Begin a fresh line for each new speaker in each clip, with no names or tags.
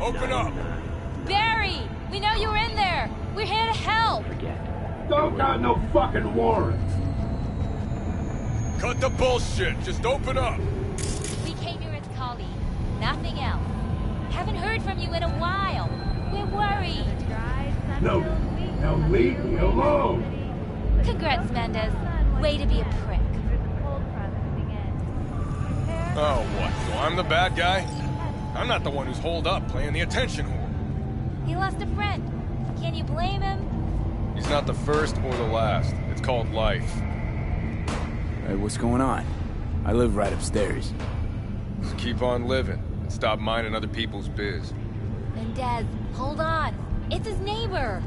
Open up!
Barry! We know you're in there! We're here to help!
Don't got no fucking warrant!
Cut the bullshit! Just open up!
We came here as colleagues. Nothing else. Haven't heard from you in a while. We're worried.
No. Now leave me alone!
Congrats, Mendez. Way to be a prick.
Oh, what? So I'm the bad guy? I'm not the one who's holed up playing the attention whore.
He lost a friend. Can you blame him?
He's not the first or the last. It's called life.
Hey, what's going on? I live right upstairs.
Just keep on living and stop minding other people's biz.
Mendez, hold on. It's his neighbor.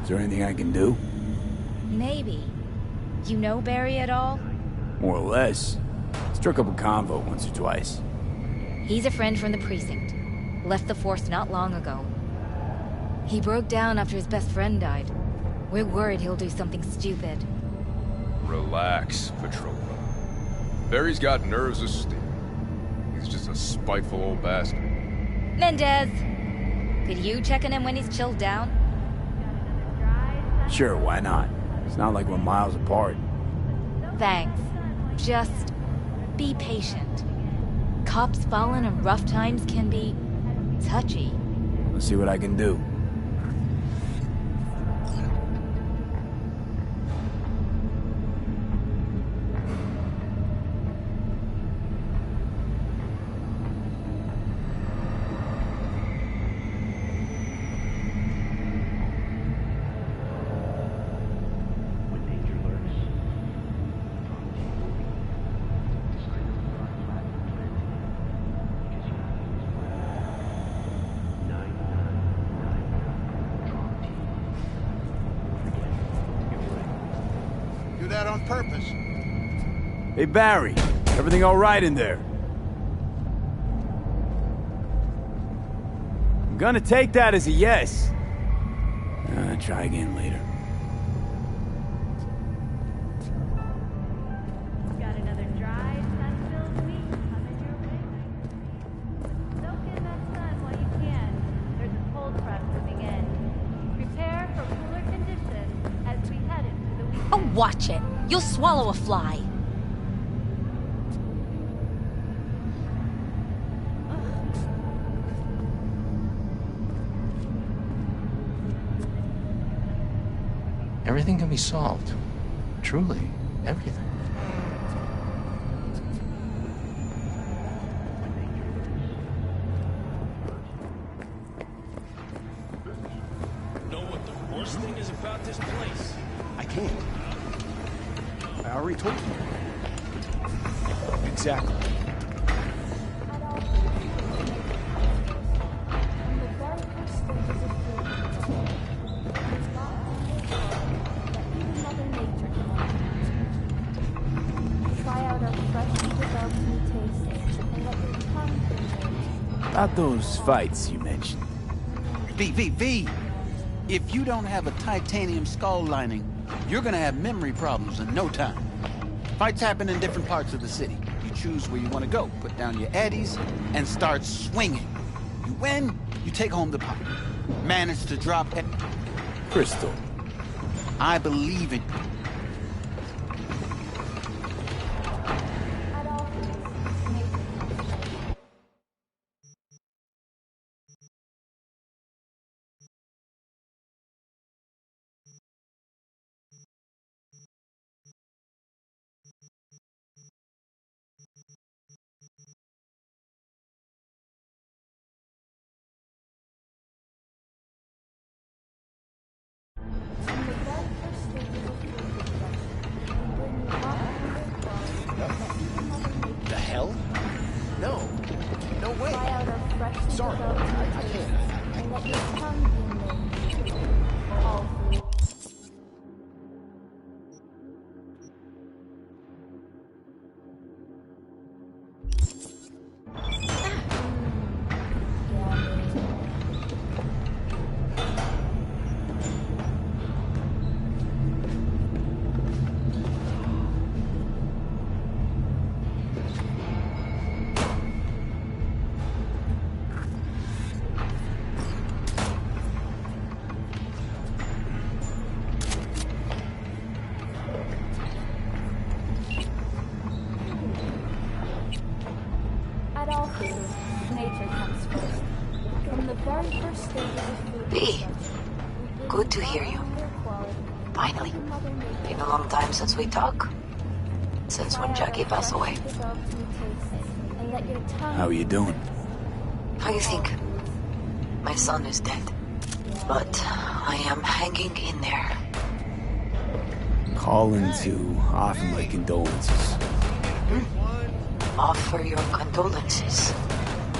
Is there anything I can do?
Maybe. You know Barry at all?
More or less. Struck up a convo once or twice.
He's a friend from the precinct. Left the force not long ago. He broke down after his best friend died. We're worried he'll do something stupid.
Relax, Patrol. Barry's got nerves of steel. He's just a spiteful old bastard.
Mendez! Could you check on him when he's chilled down?
Sure, why not? It's not like we're miles apart.
Thanks. Just be patient. Cops falling in rough times can be touchy.
Let's see what I can do.
That on purpose.
Hey, Barry. Everything all right in there? I'm gonna take that as a yes. Try again later.
Got another dry, sun-filled week coming your way. Soak in that sun while you can. There's a cold front moving in. Prepare for cooler conditions as we head into the weekend.
Oh, watch it. You'll swallow a fly.
Everything can be solved. Truly, everything.
Know what the worst thing is about this place?
I can't. I already told you. Exactly.
About those fights you mentioned.
V. If you don't have a titanium skull lining, you're gonna have memory problems in no time. Fights happen in different parts of the city. You choose where you want to go, put down your eddies, and start swinging. You win, you take home the pot. Manage to drop
Crystal.
I believe in you.
Good to hear you. Finally. Been a long time since we talked. Since when Jackie passed away.
How are you doing?
How you think? My son is dead. But I am hanging in there.
Calling to offer my condolences.
Offer your condolences.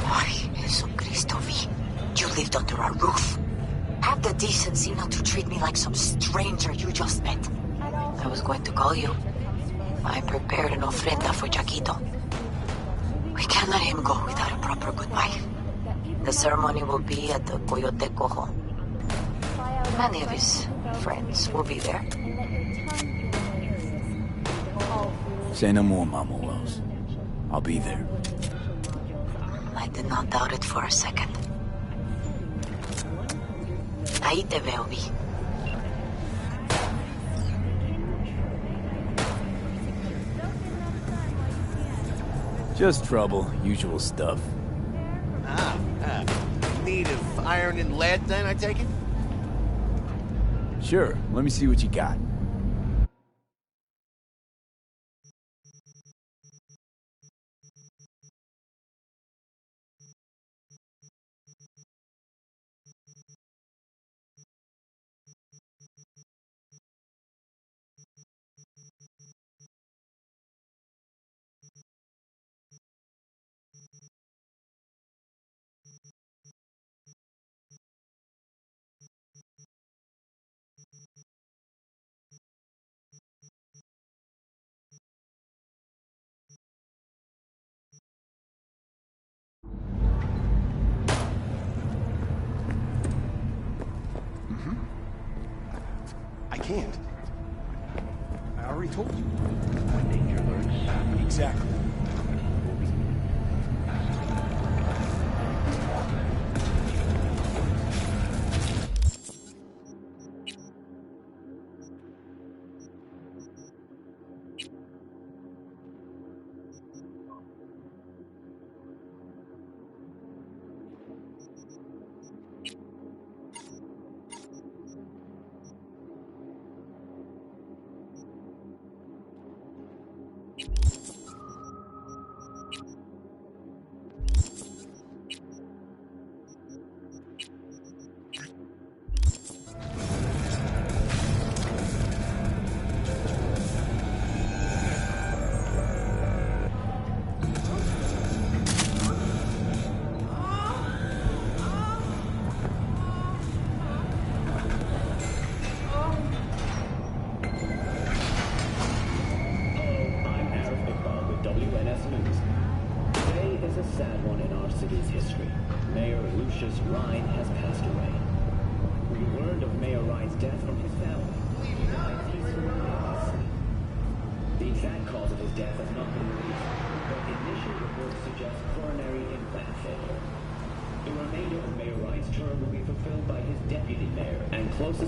Ay, Jesucristo V. You lived under our roof. Have the decency not to treat me like some stranger you just met. I was going to call you. I prepared an ofrenda for Jaquito. We can't let him go without a proper goodbye. The ceremony will be at the Coyote Cojo. Many of his friends will be there.
Say no more, Mama Wells. I'll be there.
I did not doubt it for a second. Ahí te veo, Vi.
Just trouble, usual stuff.
Need of iron and lead then, I take it?
Sure, let me see what you got.
I can't. I already told you. When danger lurks. Exactly.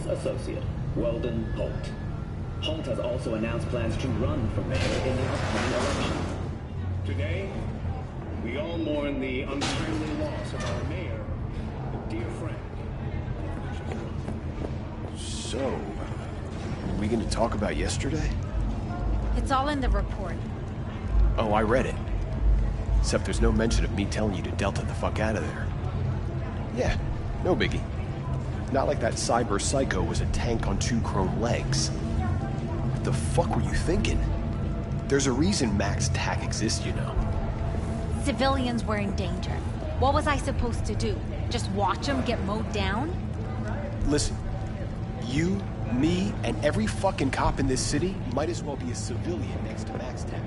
Associate, Weldon Holt. Holt has also announced plans to run for mayor in the upcoming election.
Today, we all mourn the untimely loss of our mayor, a dear friend.
So, are we gonna talk about yesterday?
It's all in the report.
Oh, I read it. Except there's no mention of me telling you to Delta the fuck out of there. Yeah, no biggie. Not like that cyber psycho was a tank on 2 chrome legs. What the fuck were you thinking? There's a reason Max TAC exists, you know.
Civilians were in danger. What was I supposed to do? Just watch them get mowed down?
Listen, you, me, and every fucking cop in this city might as well be a civilian next to Max TAC.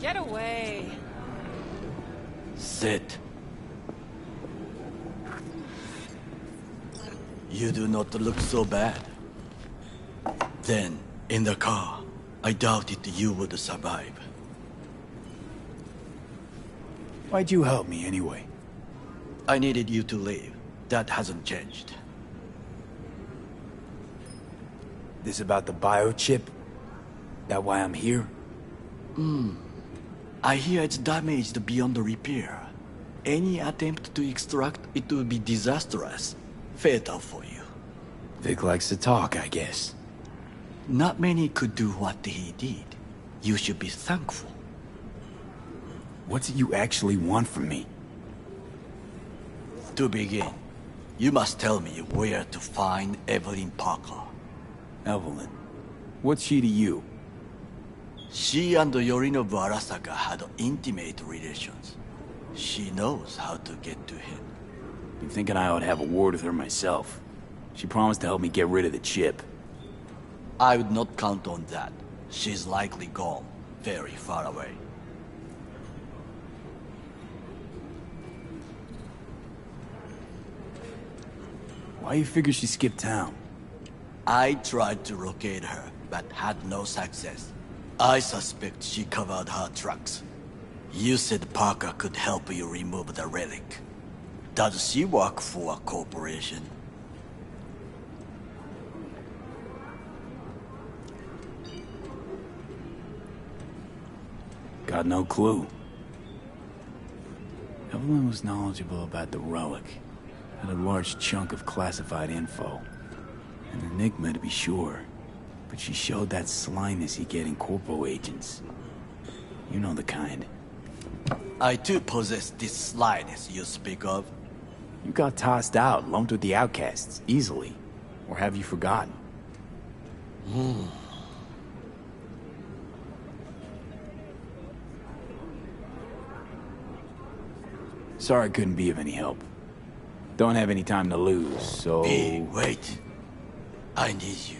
Get away.
Sit. You do not look so bad. Then, in the car, I doubted you would survive.
Why'd you help me anyway?
I needed you to leave. That hasn't changed.
This about the biochip? That why I'm here?
I hear it's damaged beyond repair. Any attempt to extract it would be disastrous. Fatal for you.
Vic likes to talk, I guess.
Not many could do what he did. You should be thankful.
What's it you actually want from me?
To begin, you must tell me where to find Evelyn Parker.
Evelyn? What's she to you?
She and Yorinobu Arasaka had intimate relations. She knows how to get to him.
Been thinking I ought to have a word with her myself. She promised to help me get rid of the chip.
I would not count on that. She's likely gone, very far away.
Why you figure she skipped town?
I tried to locate her, but had no success. I suspect she covered her tracks. You said Parker could help you remove the relic. Does she work for a corporation?
Got no clue. Evelyn was knowledgeable about the relic. Had a large chunk of classified info. An enigma to be sure. But she showed that slyness you get in corpo agents. You know the kind.
I too possess this slyness you speak of.
You got tossed out, lumped with the outcasts, easily. Or have you forgotten? Sorry I couldn't be of any help. Don't have any time to lose, so...
Hey, wait. I need you.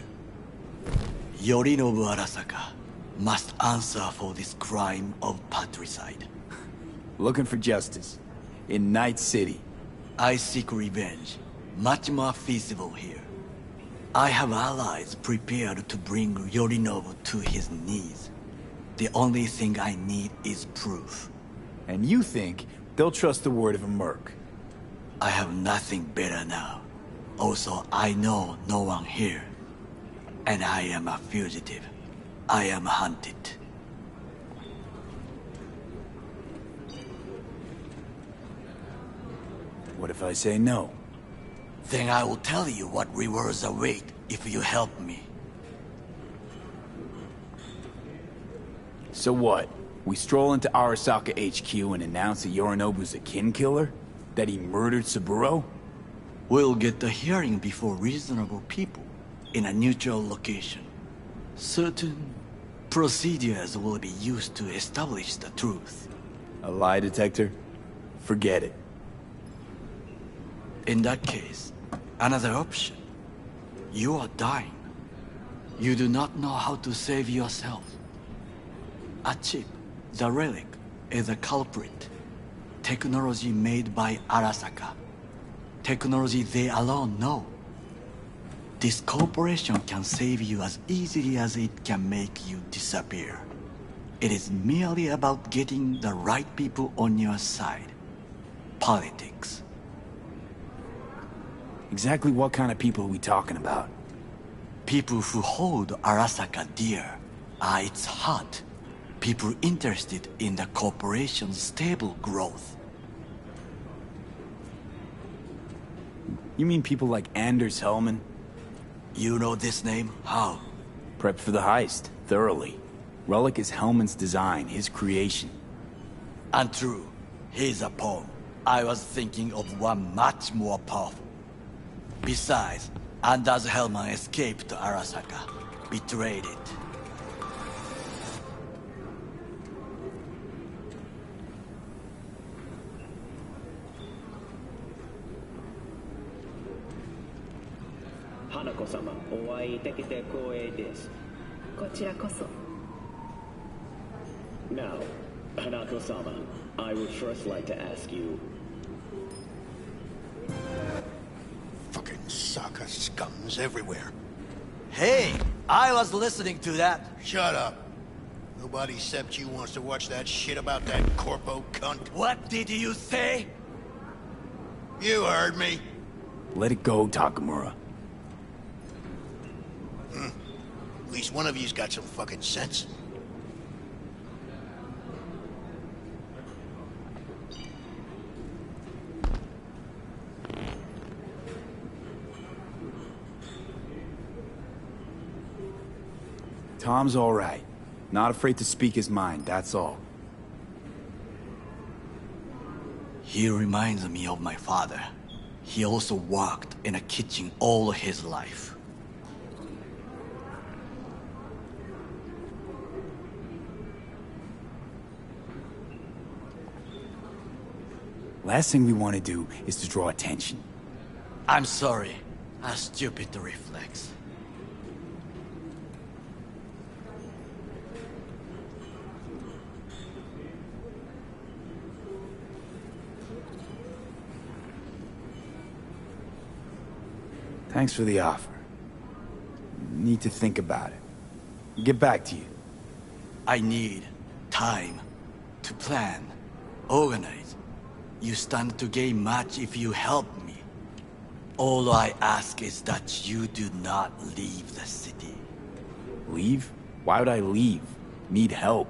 Yorinobu Arasaka must answer for this crime of patricide.
Looking for justice. In Night City.
I seek revenge. Much more feasible here. I have allies prepared to bring Yorinobu to his knees. The only thing I need is proof.
And you think they'll trust the word of a merc?
I have nothing better now. Also, I know no one here. And I am a fugitive. I am hunted.
What if I say no?
Then I will tell you what rewards await if you help me.
So what? We stroll into Arasaka HQ and announce that Yorinobu's a kin killer? That he murdered Saburo?
We'll get the hearing before reasonable people, in a neutral location. Certain procedures will be used to establish the truth.
A lie detector? Forget it.
In that case, another option. You are dying. You do not know how to save yourself. A chip, the relic, is a culprit. Technology made by Arasaka. Technology they alone know. This corporation can save you as easily as it can make you disappear. It is merely about getting the right people on your side. Politics.
Exactly what kind of people are we talking about?
People who hold Arasaka dear are its heart. People interested in the corporation's stable growth.
You mean people like Anders Hellman?
You know this name? How?
Prepped for the heist, thoroughly. Relic is Hellman's design, his creation.
Untrue. He's a pawn. I was thinking of one much more powerful. Besides, Anders Hellman escaped to Arasaka. Betrayed it.
Hanako-sama, お会いできて光栄です。
こちらこそ。
Now, Hanako-sama, I would first like to ask you...
Fucking Saka scums everywhere.
Hey, I was listening to that.
Shut up. Nobody except you wants to watch that shit about that corpo cunt.
What did you say?
You heard me.
Let it go, Takamura.
At least one of you's got some fucking sense.
Tom's all right. Not afraid to speak his mind, that's all.
He reminds me of my father. He also worked in a kitchen all his life.
Last thing we want to do is to draw attention.
I'm sorry. A stupid reflex.
Thanks for the offer. Need to think about it. Get back to you.
I need time to plan, organize. You stand to gain much if you help me. All I ask is that you do not leave the city.
Leave? Why would I leave? Need help.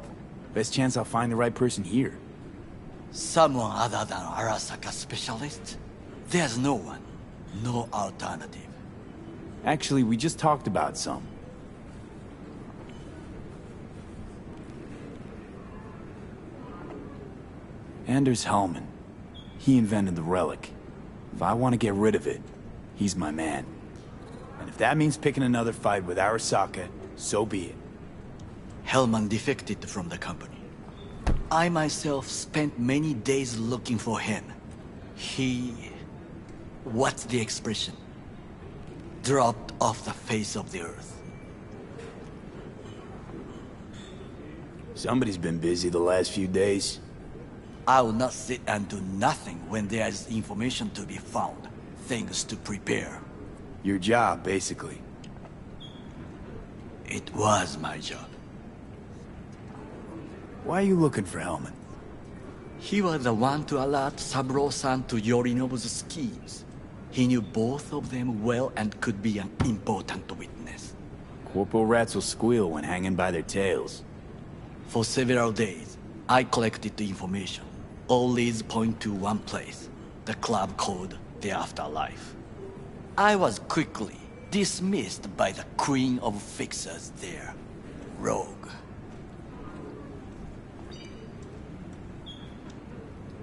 Best chance I'll find the right person here.
Someone other than Arasaka specialist? There's no one. No alternative.
Actually, we just talked about some. Anders Hellman. He invented the relic. If I want to get rid of it, he's my man. And if that means picking another fight with Arasaka, so be it.
Hellman defected from the company. I myself spent many days looking for him. What's the expression? Dropped off the face of the earth.
Somebody's been busy the last few days.
I will not sit and do nothing when there is information to be found. Things to prepare.
Your job, basically.
It was my job.
Why are you looking for Hellman?
He was the one to alert Saburo-san to Yorinobu's schemes. He knew both of them well and could be an important witness.
Corpo rats will squeal when hanging by their tails.
For several days, I collected the information. All leads point to one place, the club called the Afterlife. I was quickly dismissed by the queen of fixers there, Rogue.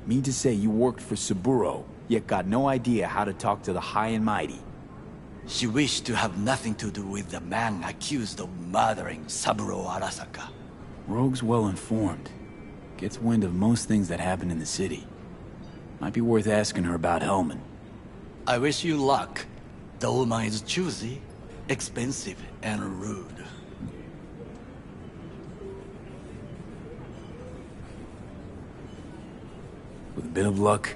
Mean to say you worked for Saburo, yet got no idea how to talk to the high and mighty.
She wished to have nothing to do with the man accused of murdering Saburo Arasaka.
Rogue's well informed. Gets wind of most things that happen in the city. Might be worth asking her about Hellman.
I wish you luck. The woman is choosy, expensive, and rude.
With a bit of luck,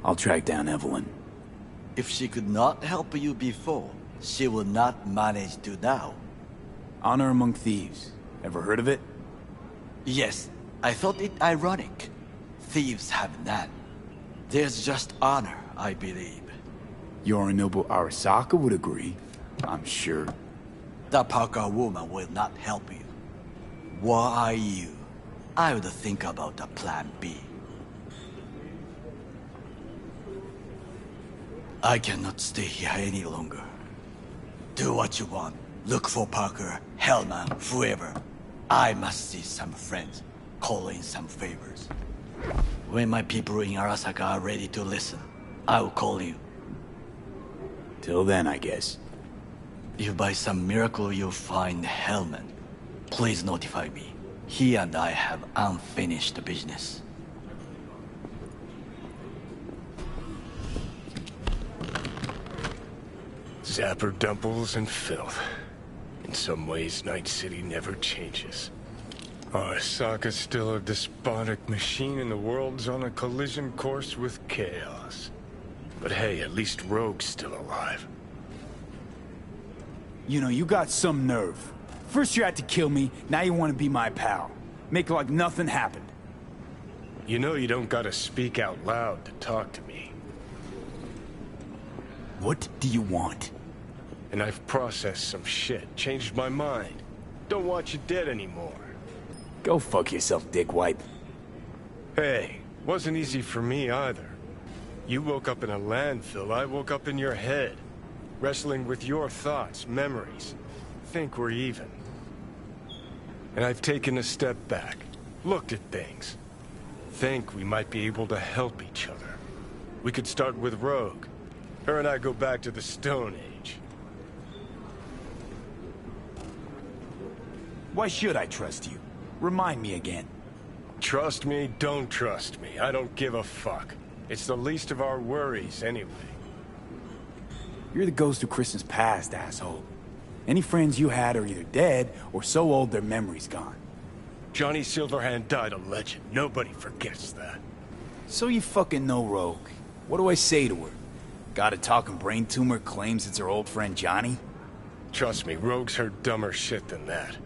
I'll track down Evelyn.
If she could not help you before, she will not manage to now.
Honor among thieves. Ever heard of it?
Yes, I thought it ironic. Thieves have none. There's just honor, I believe.
Yorinobu Arasaka would agree, I'm sure.
The Parker woman will not help you. Why are you? I would think about a plan B. I cannot stay here any longer. Do what you want. Look for Parker, Hellman, whoever. I must see some friends. Call in some favors. When my people in Arasaka are ready to listen, I will call you.
Till then, I guess.
If by some miracle you find Hellman, please notify me. He and I have unfinished business.
Zapper dumples and filth. In some ways, Night City never changes.
Arasaka's still a despotic machine and the world's on a collision course with chaos. But hey, at least Rogue's still alive.
You know, you got some nerve. First you had to kill me, now you want to be my pal. Make it like nothing happened.
You know you don't gotta speak out loud to talk to me.
What do you want?
And I've processed some shit, changed my mind. Don't want you dead anymore.
Go fuck yourself, dickwipe.
Hey, wasn't easy for me either. You woke up in a landfill, I woke up in your head. Wrestling with your thoughts, memories. Think we're even. And I've taken a step back, looked at things. Think we might be able to help each other. We could start with Rogue. Her and I go back to the Stone Age.
Why should I trust you? Remind me again.
Trust me, don't trust me. I don't give a fuck. It's the least of our worries, anyway.
You're the ghost of Christmas past, asshole. Any friends you had are either dead or so old their memory's gone.
Johnny Silverhand died a legend. Nobody forgets that.
So you fucking know Rogue. What do I say to her? Got a talking brain tumor claims it's her old friend Johnny?
Trust me, Rogue's heard dumber shit than that.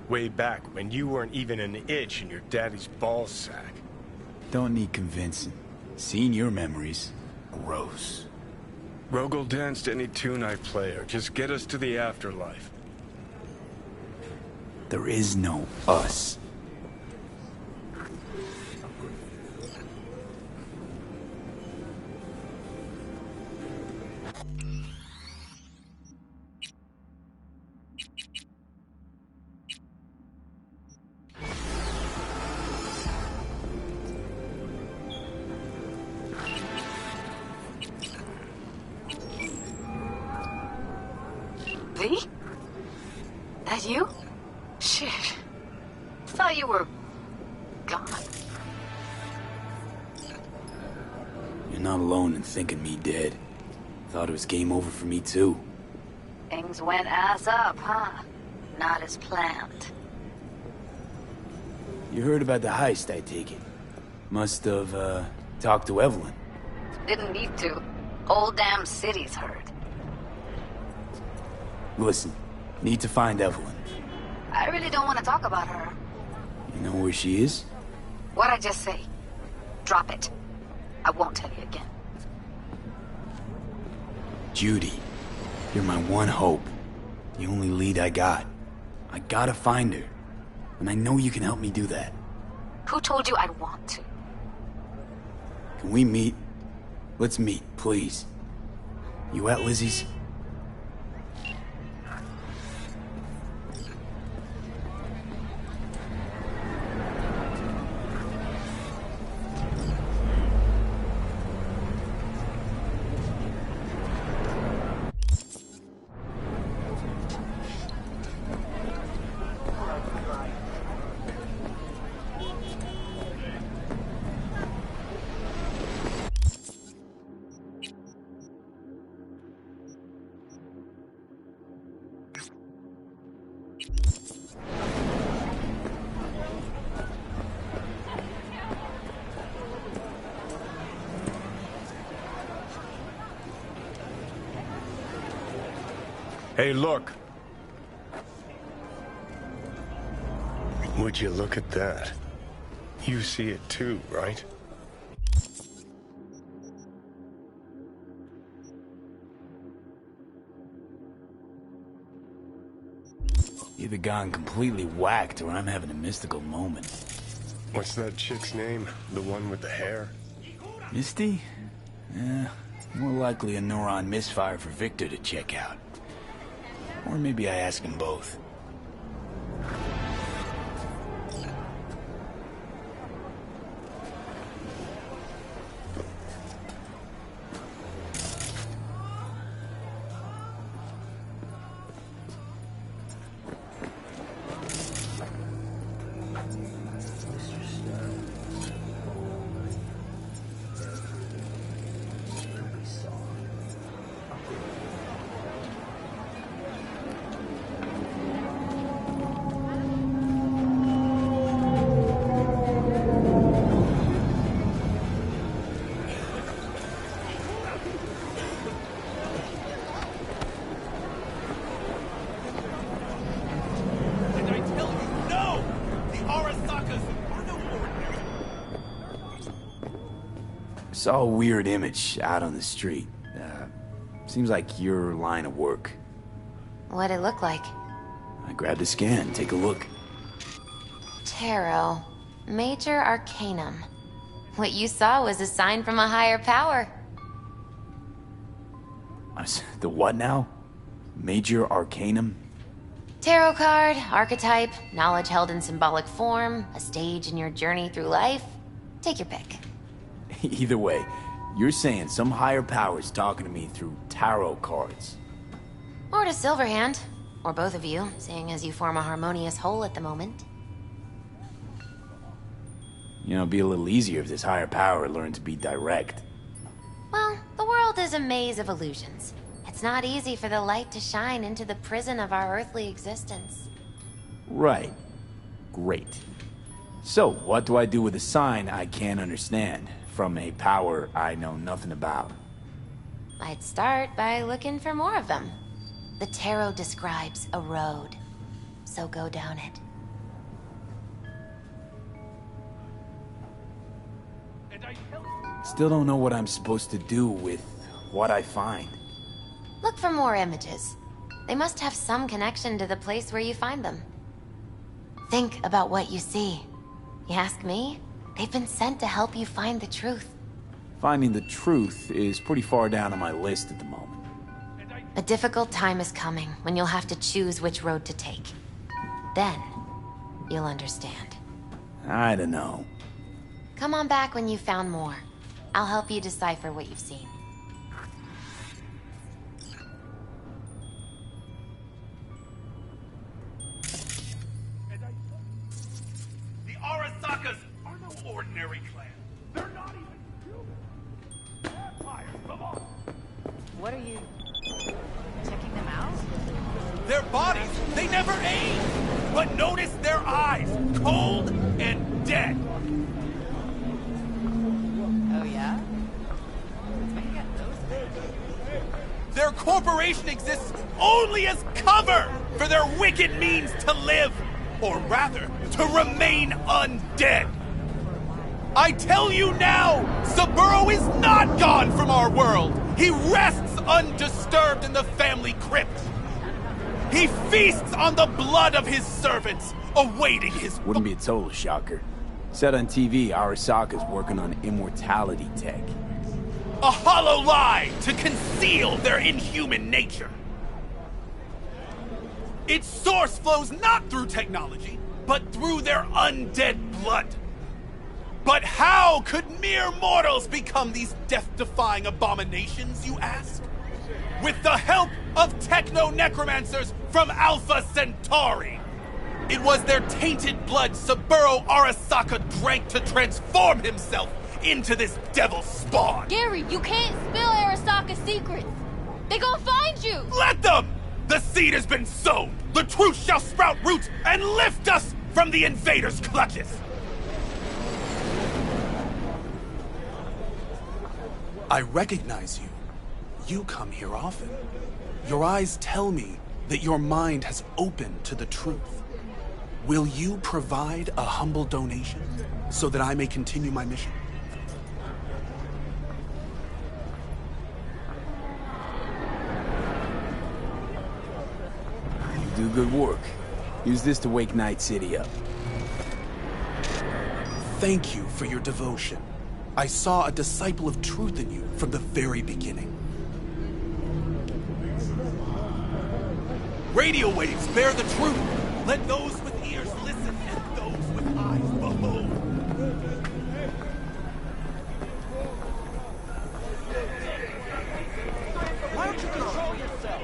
Way back when you weren't even an itch in your daddy's ballsack.
Don't need convincing. Seeing your memories, gross.
Rogue will dance to any tune I play her. Just get us to the afterlife.
There is no us.
V? That you? Shit. Thought you were gone.
You're not alone in thinking me dead. Thought it was game over for me too.
Things went ass up, huh? Not as planned.
You heard about the heist, I take it. Must have, talked to Evelyn.
Didn't need to. Whole damn city's heard.
Listen, need to find Evelyn.
I really don't want to talk about her.
You know where she is?
What'd I just say? Drop it. I won't tell you again.
Judy, you're my one hope. The only lead I got. I gotta find her. And I know you can help me do that.
Who told you I'd want to?
Can we meet? Let's meet, please. You at Lizzie's?
Hey, look. Would you look at that? You see it too, right?
Either gone completely whacked or I'm having a mystical moment.
What's that chick's name? The one with the hair?
Misty? Yeah, more likely a neuron misfire for Victor to check out. Or maybe I ask them both. Saw a weird image out on the street. Seems like your line of work.
What'd it look like?
I grabbed a scan. Take a look.
Tarot. Major Arcanum. What you saw was a sign from a higher power.
The what now? Major Arcanum?
Tarot card, archetype, knowledge held in symbolic form, a stage in your journey through life. Take your pick.
Either way, you're saying some higher power's talking to me through tarot cards.
Or to Silverhand. Or both of you, seeing as you form a harmonious whole at the moment.
You know, it'd be a little easier if this higher power learned to be direct.
Well, the world is a maze of illusions. It's not easy for the light to shine into the prison of our earthly existence.
Right. Great. So, what do I do with a sign I can't understand, from a power I know nothing about?
I'd start by looking for more of them. The tarot describes a road, so go down it.
Still don't know what I'm supposed to do with what I find.
Look for more images. They must have some connection to the place where you find them. Think about what you see. You ask me? They've been sent to help you find the truth.
Finding the truth is pretty far down on my list at the moment.
A difficult time is coming when you'll have to choose which road to take. Then, you'll understand.
I don't know.
Come on back when you've found more. I'll help you decipher what you've seen.
The Arasakas are no ordinary clan. They're not even human. Vampires, come on.
What are you... checking them out?
Their bodies, they never age. But notice their eyes, cold and dead.
Oh, yeah? Where you got those?
Their corporation exists only as cover for their wicked means to live, or rather, to remain undead. I tell you now, Saburo is not gone from our world. He rests undisturbed in the family crypt. He feasts on the blood of his servants, awaiting his...
Wouldn't be a total shocker. Said on TV, Arasaka's working on immortality tech.
A hollow lie to conceal their inhuman nature. Its source flows not through technology, but through their undead blood. But how could mere mortals become these death-defying abominations, you ask? With the help of techno-necromancers from Alpha Centauri. It was their tainted blood Saburo Arasaka drank to transform himself into this devil spawn.
Gary, you can't spill Arasaka's secrets. They gonna find you.
Let them! The seed has been sown. The truth shall sprout roots and lift us from the invaders' clutches. I recognize you. You come here often. Your eyes tell me that your mind has opened to the truth. Will you provide a humble donation so that I may continue my mission?
You do good work. Use this to wake Night City up.
Thank you for your devotion. I saw a disciple of truth in you from the very beginning. Radio waves bear the truth. Let those with ears listen and those with eyes behold. Why don't you control yourself?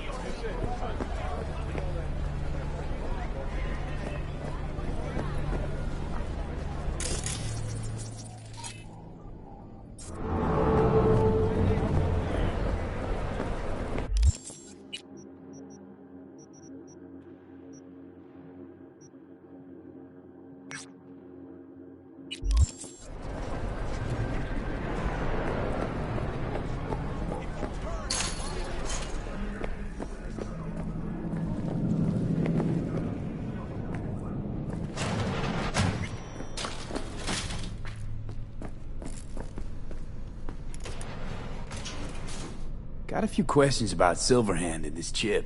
Got a few questions about Silverhand and this chip.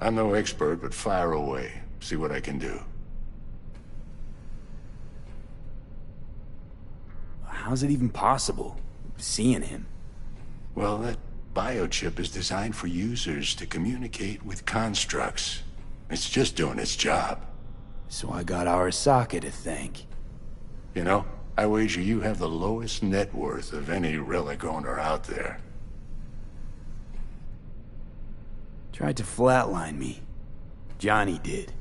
I'm no expert, but fire away. See what I can do.
How's it even possible, seeing him?
Well, that biochip is designed for users to communicate with constructs. It's just doing its job.
So I got Arasaka to thank.
You know, I wager you have the lowest net worth of any relic owner out there.
Tried to flatline me. Johnny did.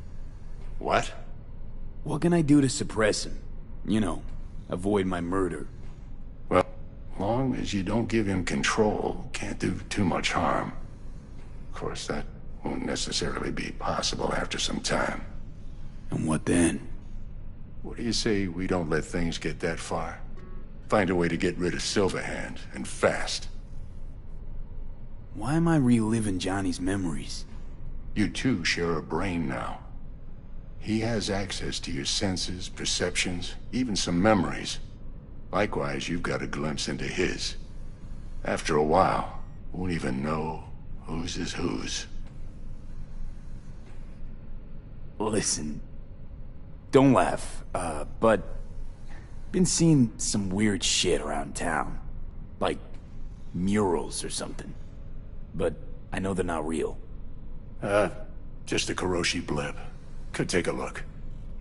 What?
What can I do to suppress him? You know, avoid my murder.
Well, long as you don't give him control, can't do too much harm. Of course, that won't necessarily be possible after some time.
And what then?
What do you say we don't let things get that far? Find a way to get rid of Silverhand, and fast.
Why am I reliving Johnny's memories?
You two share a brain now. He has access to your senses, perceptions, even some memories. Likewise, you've got a glimpse into his. After a while, won't even know whose is whose.
Listen, don't laugh, but been seeing some weird shit around town. Like murals or something. But I know they're not real.
Just a Kuroshi blip. Could take a look.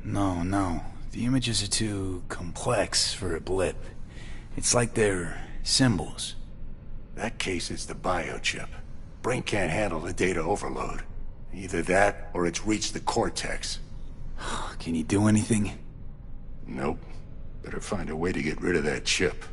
No. The images are too complex for a blip. It's like they're symbols.
That case is the biochip. Brain can't handle the data overload. Either that, or it's reached the cortex.
Can you do anything?
Nope. Better find a way to get rid of that chip.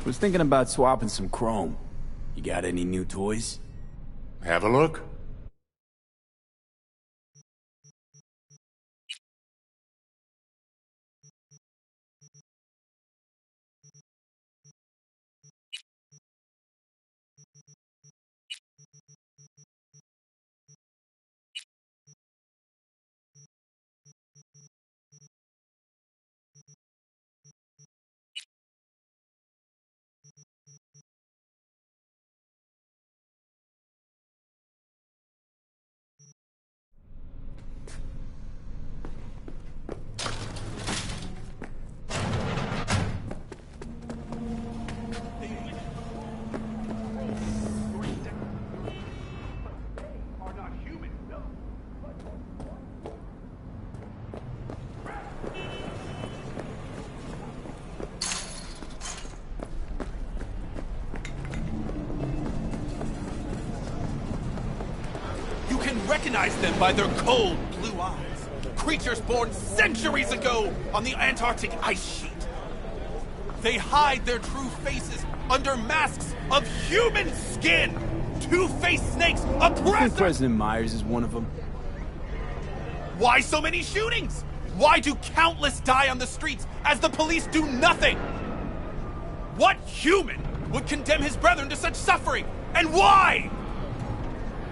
Was thinking about swapping some chrome. You got any new toys?
Have a look.
Recognize them by their cold blue eyes. Creatures born centuries ago on the Antarctic ice sheet. They hide their true faces under masks of human skin. Two-faced snakes,
I think
oppressors!
President Myers is one of them.
Why so many shootings? Why do countless die on the streets as the police do nothing? What human would condemn his brethren to such suffering? And why?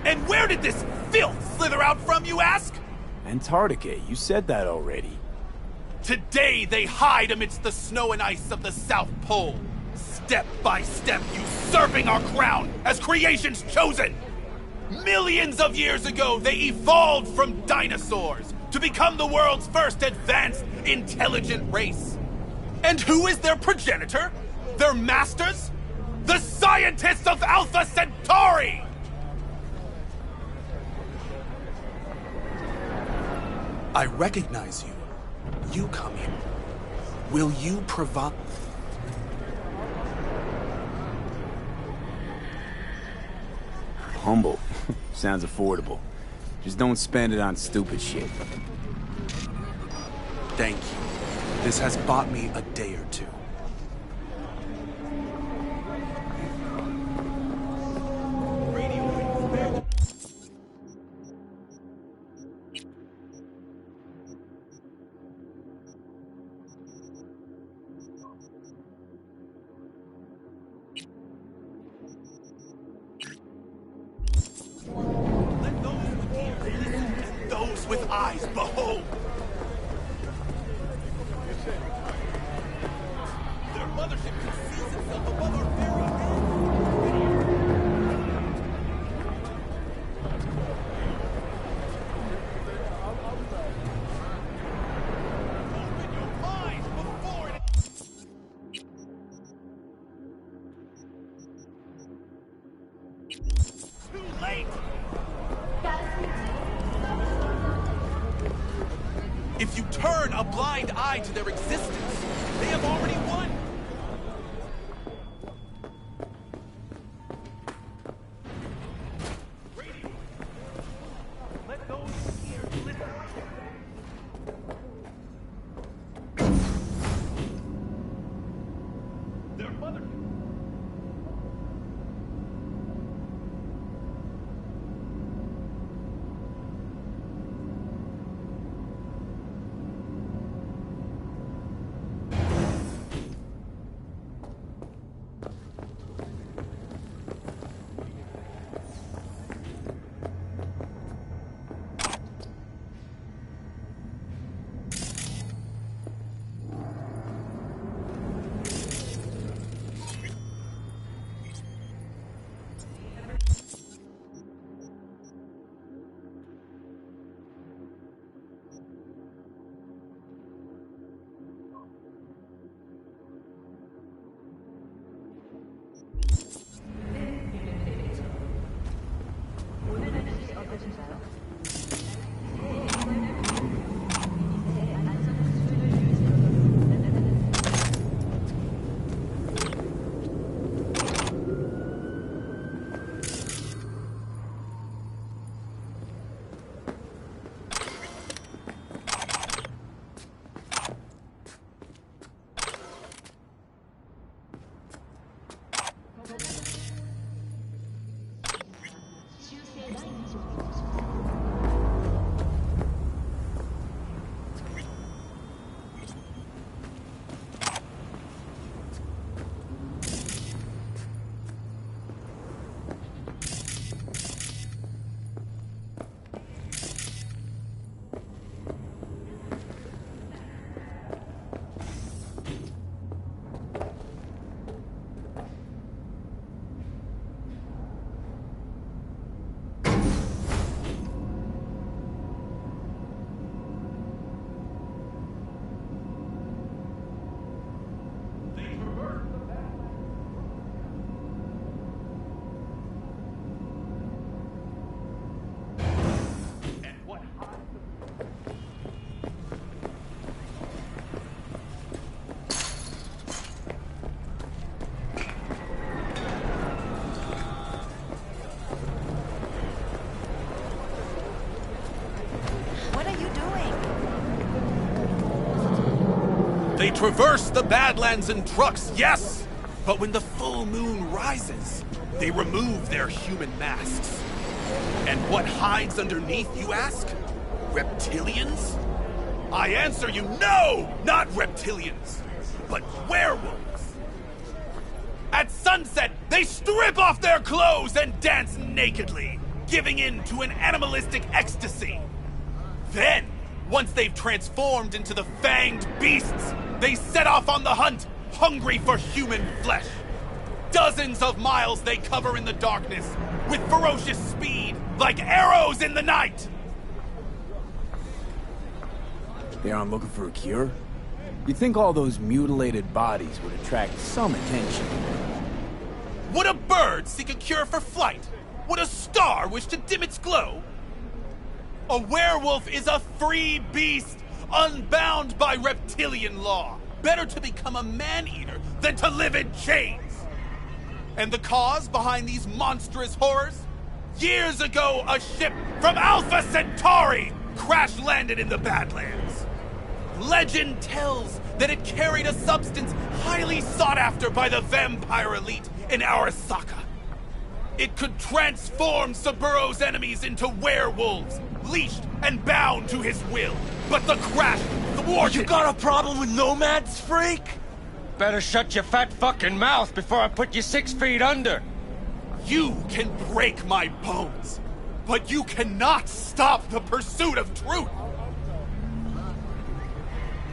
And where did this filth slither out from, you ask?
Antarctica, you said that already.
Today they hide amidst the snow and ice of the South Pole, step by step usurping our crown as creation's chosen. Millions of years ago, they evolved from dinosaurs to become the world's first advanced, intelligent race. And who is their progenitor? Their masters? The scientists of Alpha Centauri! I recognize you. You come here. Will you provide...
Humble. Sounds affordable. Just don't spend it on stupid shit.
Thank you. This has bought me a day or two. With eyes, behold! Their mothership conceals itself above our very Open your minds before it... Too late! If you turn a blind eye to their existence, they have already won! Let those here listen. Their mother... They traverse the Badlands in trucks, yes! But when the full moon rises, they remove their human masks. And what hides underneath, you ask? Reptilians? I answer you, no! Not reptilians, but werewolves! At sunset, they strip off their clothes and dance nakedly, giving in to an animalistic ecstasy. Then, once they've transformed into the fanged beasts, they set off on the hunt, hungry for human flesh. Dozens of miles they cover in the darkness, with ferocious speed, like arrows in the night!
They aren't looking for a cure? You'd think all those mutilated bodies would attract some attention.
Would a bird seek a cure for flight? Would a star wish to dim its glow? A werewolf is a free beast, unbound by reptilian law. Better to become a man-eater than to live in chains. And the cause behind these monstrous horrors? Years ago, a ship from Alpha Centauri crash-landed in the Badlands. Legend tells that it carried a substance highly sought after by the vampire elite in Arasaka. It could transform Saburo's enemies into werewolves, leashed and bound to his will. But the crash thwarted.
You got a problem with nomads, freak? Better shut your fat fucking mouth before I put you 6 feet under.
You can break my bones, but you cannot stop the pursuit of truth.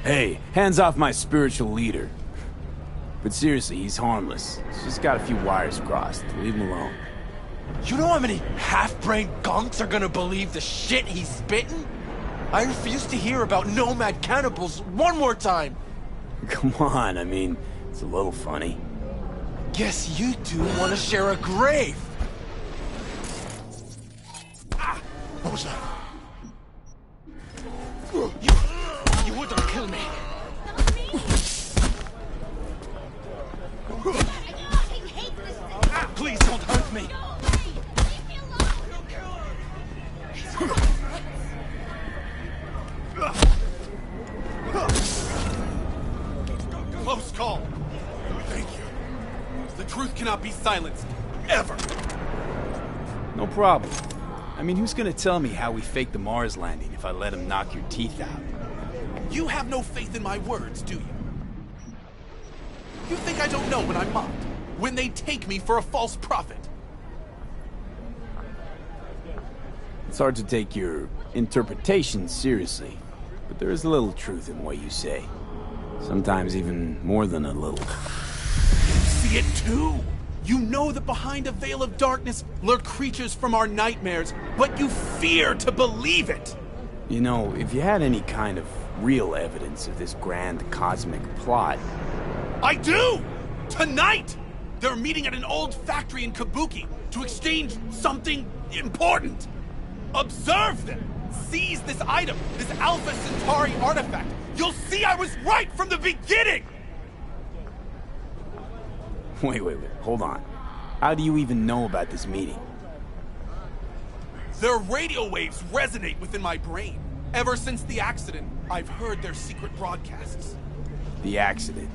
Hey, hands off my spiritual leader. But seriously, he's harmless. He's just got a few wires crossed. Leave him alone.
You know how many half-brained gunks are gonna believe the shit he's spitting? I refuse to hear about nomad cannibals one more time.
Come on, I mean, it's a little funny.
Guess you two want to share a grave.
Ah, what was that?
You wouldn't kill me. Please don't hurt me.
Close call. Thank you. The truth cannot be silenced. Ever.
No problem. I mean, who's gonna tell me how we faked the Mars landing if I let him knock your teeth out?
You have no faith in my words, do you? You think I don't know when I'm mocked? When they take me for a false prophet?
It's hard to take your interpretation seriously, but there is a little truth in what you say. Sometimes even more than a little.
You see it too! You know that behind a veil of darkness lurk creatures from our nightmares, but you fear to believe it!
You know, if you had any kind of real evidence of this grand cosmic plot...
I do! Tonight! They're meeting at an old factory in Kabuki to exchange something important! Observe them! Seize this item, this Alpha Centauri artifact! You'll see I was right from the beginning!
Wait, hold on. How do you even know about this meeting?
Their radio waves resonate within my brain. Ever since the accident, I've heard their secret broadcasts.
The accident?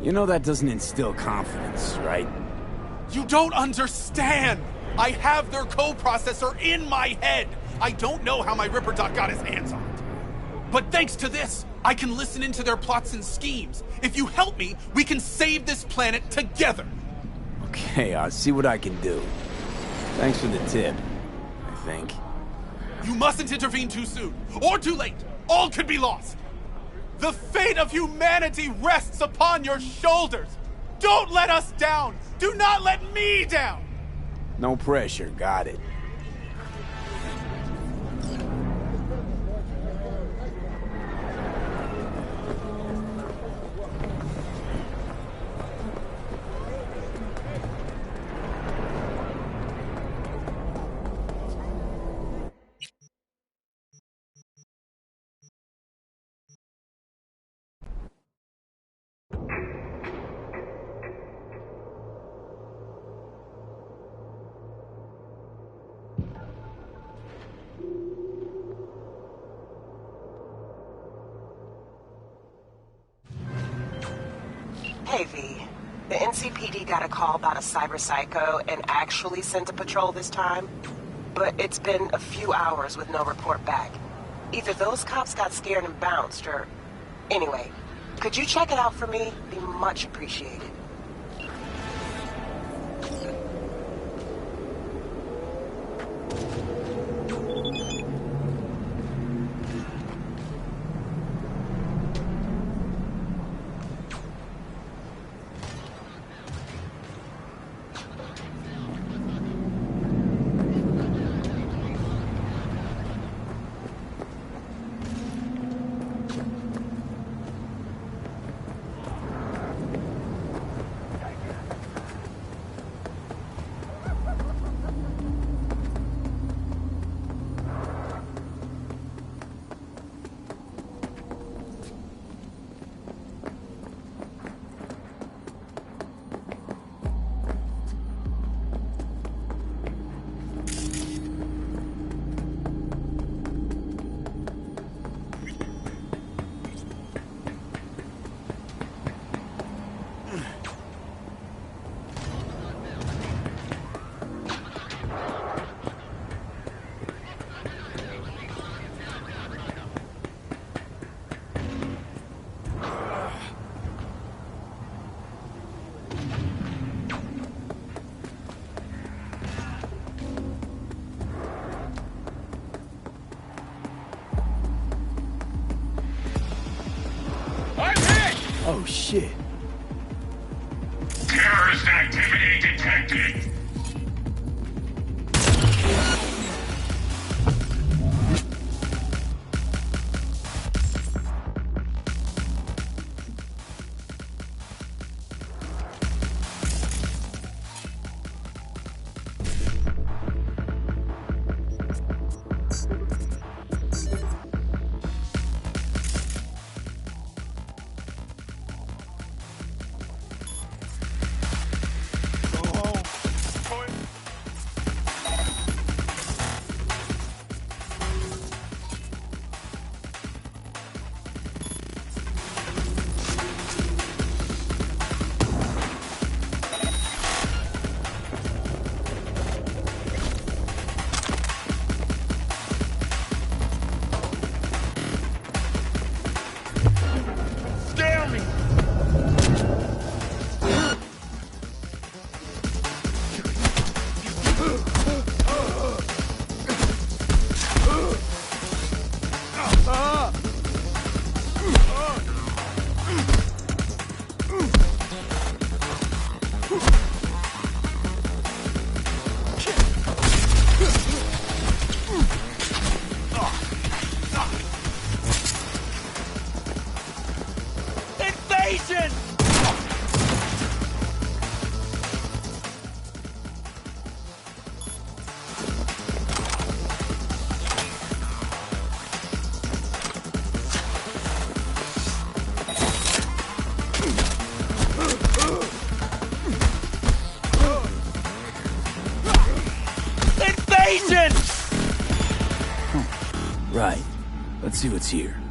You know that doesn't instill confidence, right?
You don't understand! I have their co-processor in my head! I don't know how my Ripper Doc got his hands on it. But thanks to this, I can listen into their plots and schemes. If you help me, we can save this planet together!
Okay, I'll see what I can do. Thanks for the tip, I think.
You mustn't intervene too soon, or too late! All could be lost! The fate of humanity rests upon your shoulders! Don't let us down! Do not let me down!
No pressure, got it.
Hey, V. The NCPD got a call about a cyber psycho and actually sent a patrol this time. But it's been a few hours with no report back. Either those cops got scared and bounced, or... Anyway, could you check it out for me? Be much appreciated.
Oh, shit.
Terrorist activity detected.
Right. Let's see what's here.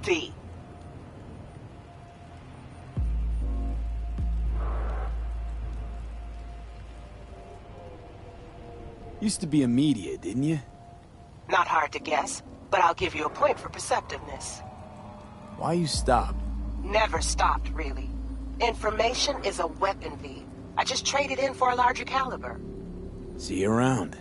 V.
Used to be a media, didn't you?
Not hard to guess, but I'll give you a point for perceptiveness.
Why you stopped?
Never stopped, really. Information is a weapon, V. I just traded in for a larger caliber.
See you around.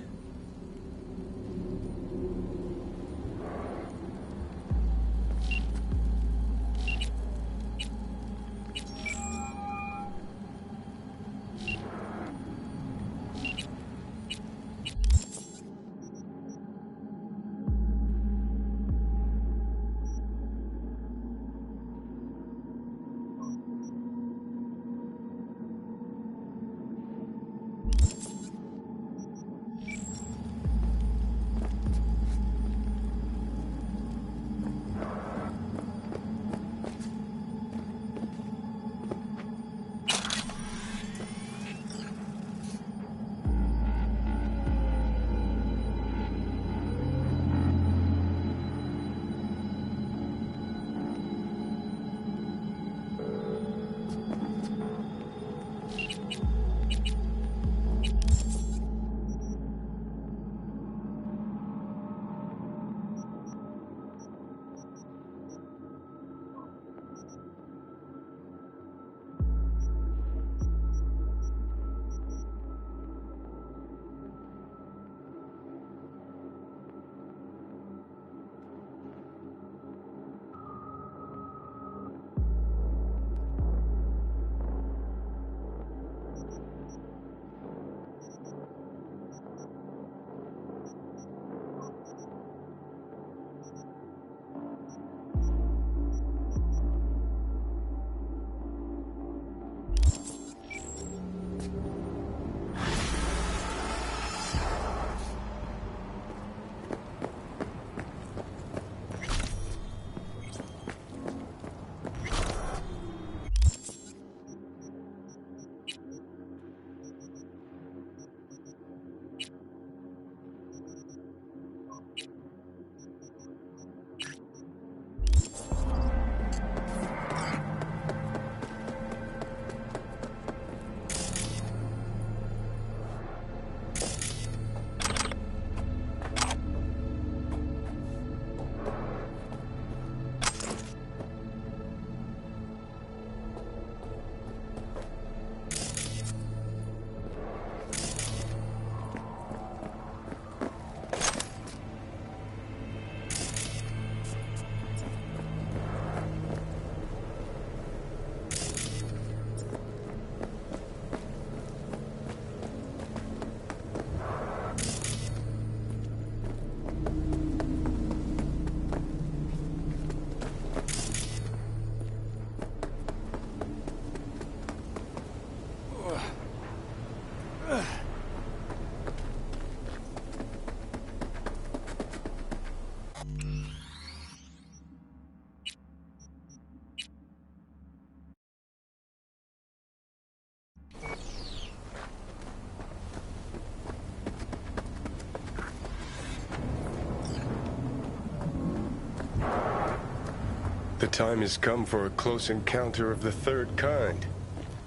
The time has come for a close encounter of the third kind.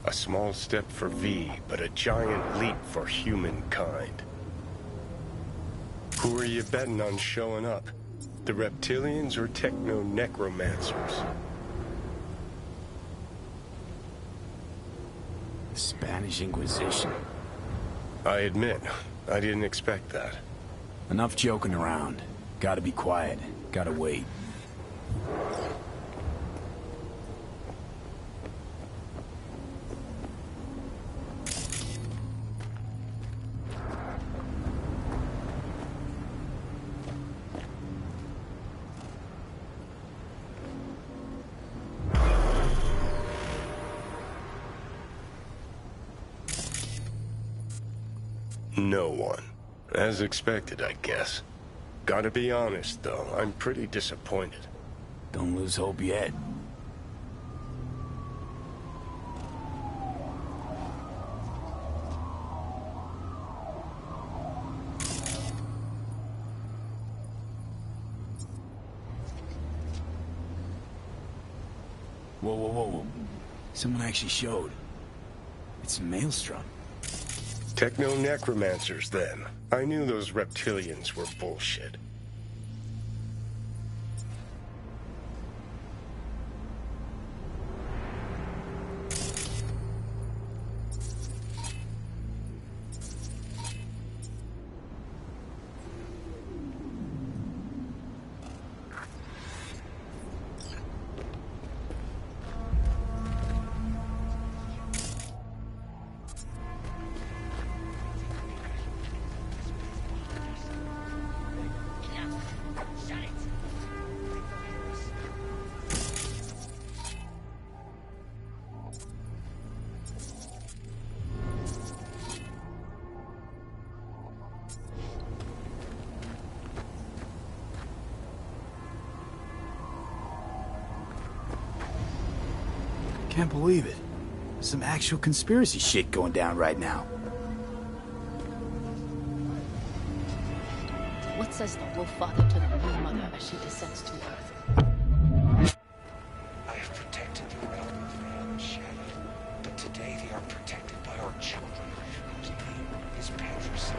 A small step for V, but a giant leap for humankind. Who are you betting on showing up? The reptilians or techno-necromancers?
The Spanish Inquisition.
I admit, I didn't expect that.
Enough joking around. Gotta be quiet. Gotta wait.
No one. As expected, I guess. Gotta be honest, though, I'm pretty disappointed.
Don't lose hope yet. Whoa, whoa, whoa, whoa. Someone actually showed. It's a maelstrom.
Techno-necromancers, then. I knew those reptilians were bullshit.
Can't believe it. Some actual conspiracy shit going down right now.
What says the Wolf Father to the Moon Mother as she descends to Earth?
I have protected the realm of man and shadow, but today they are protected by our children, whose name is Patricide.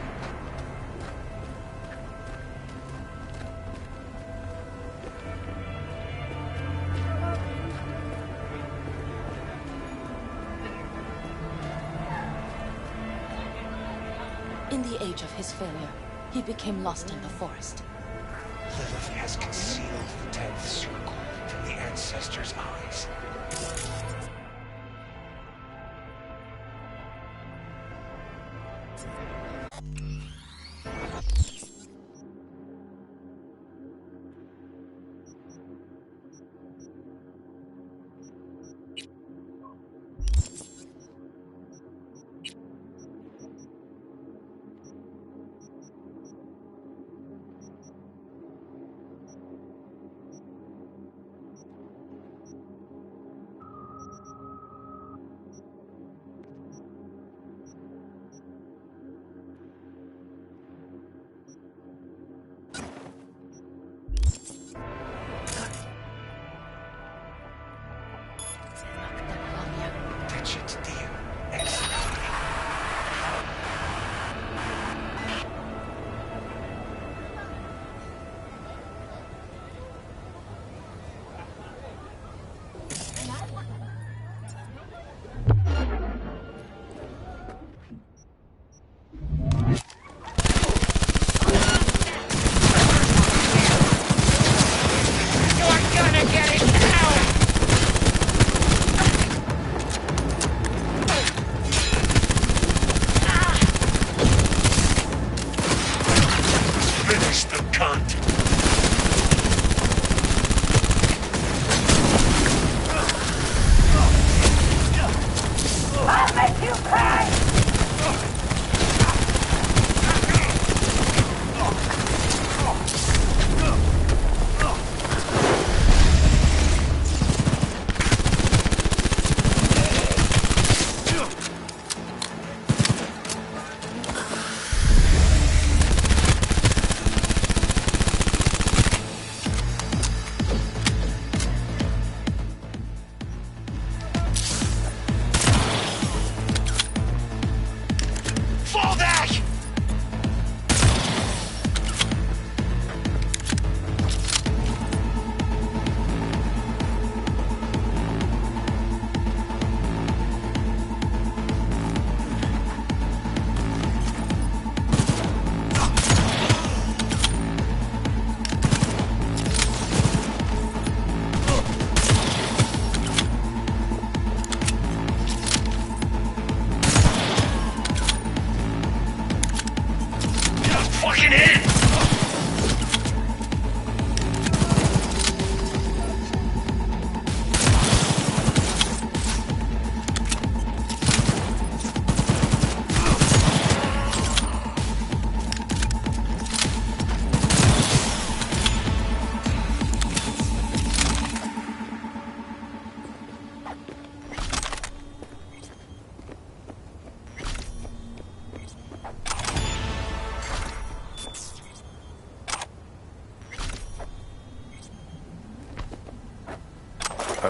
In the age of his failure, he became lost in the forest.
Lilith has concealed the 10th circle from the ancestors' eyes.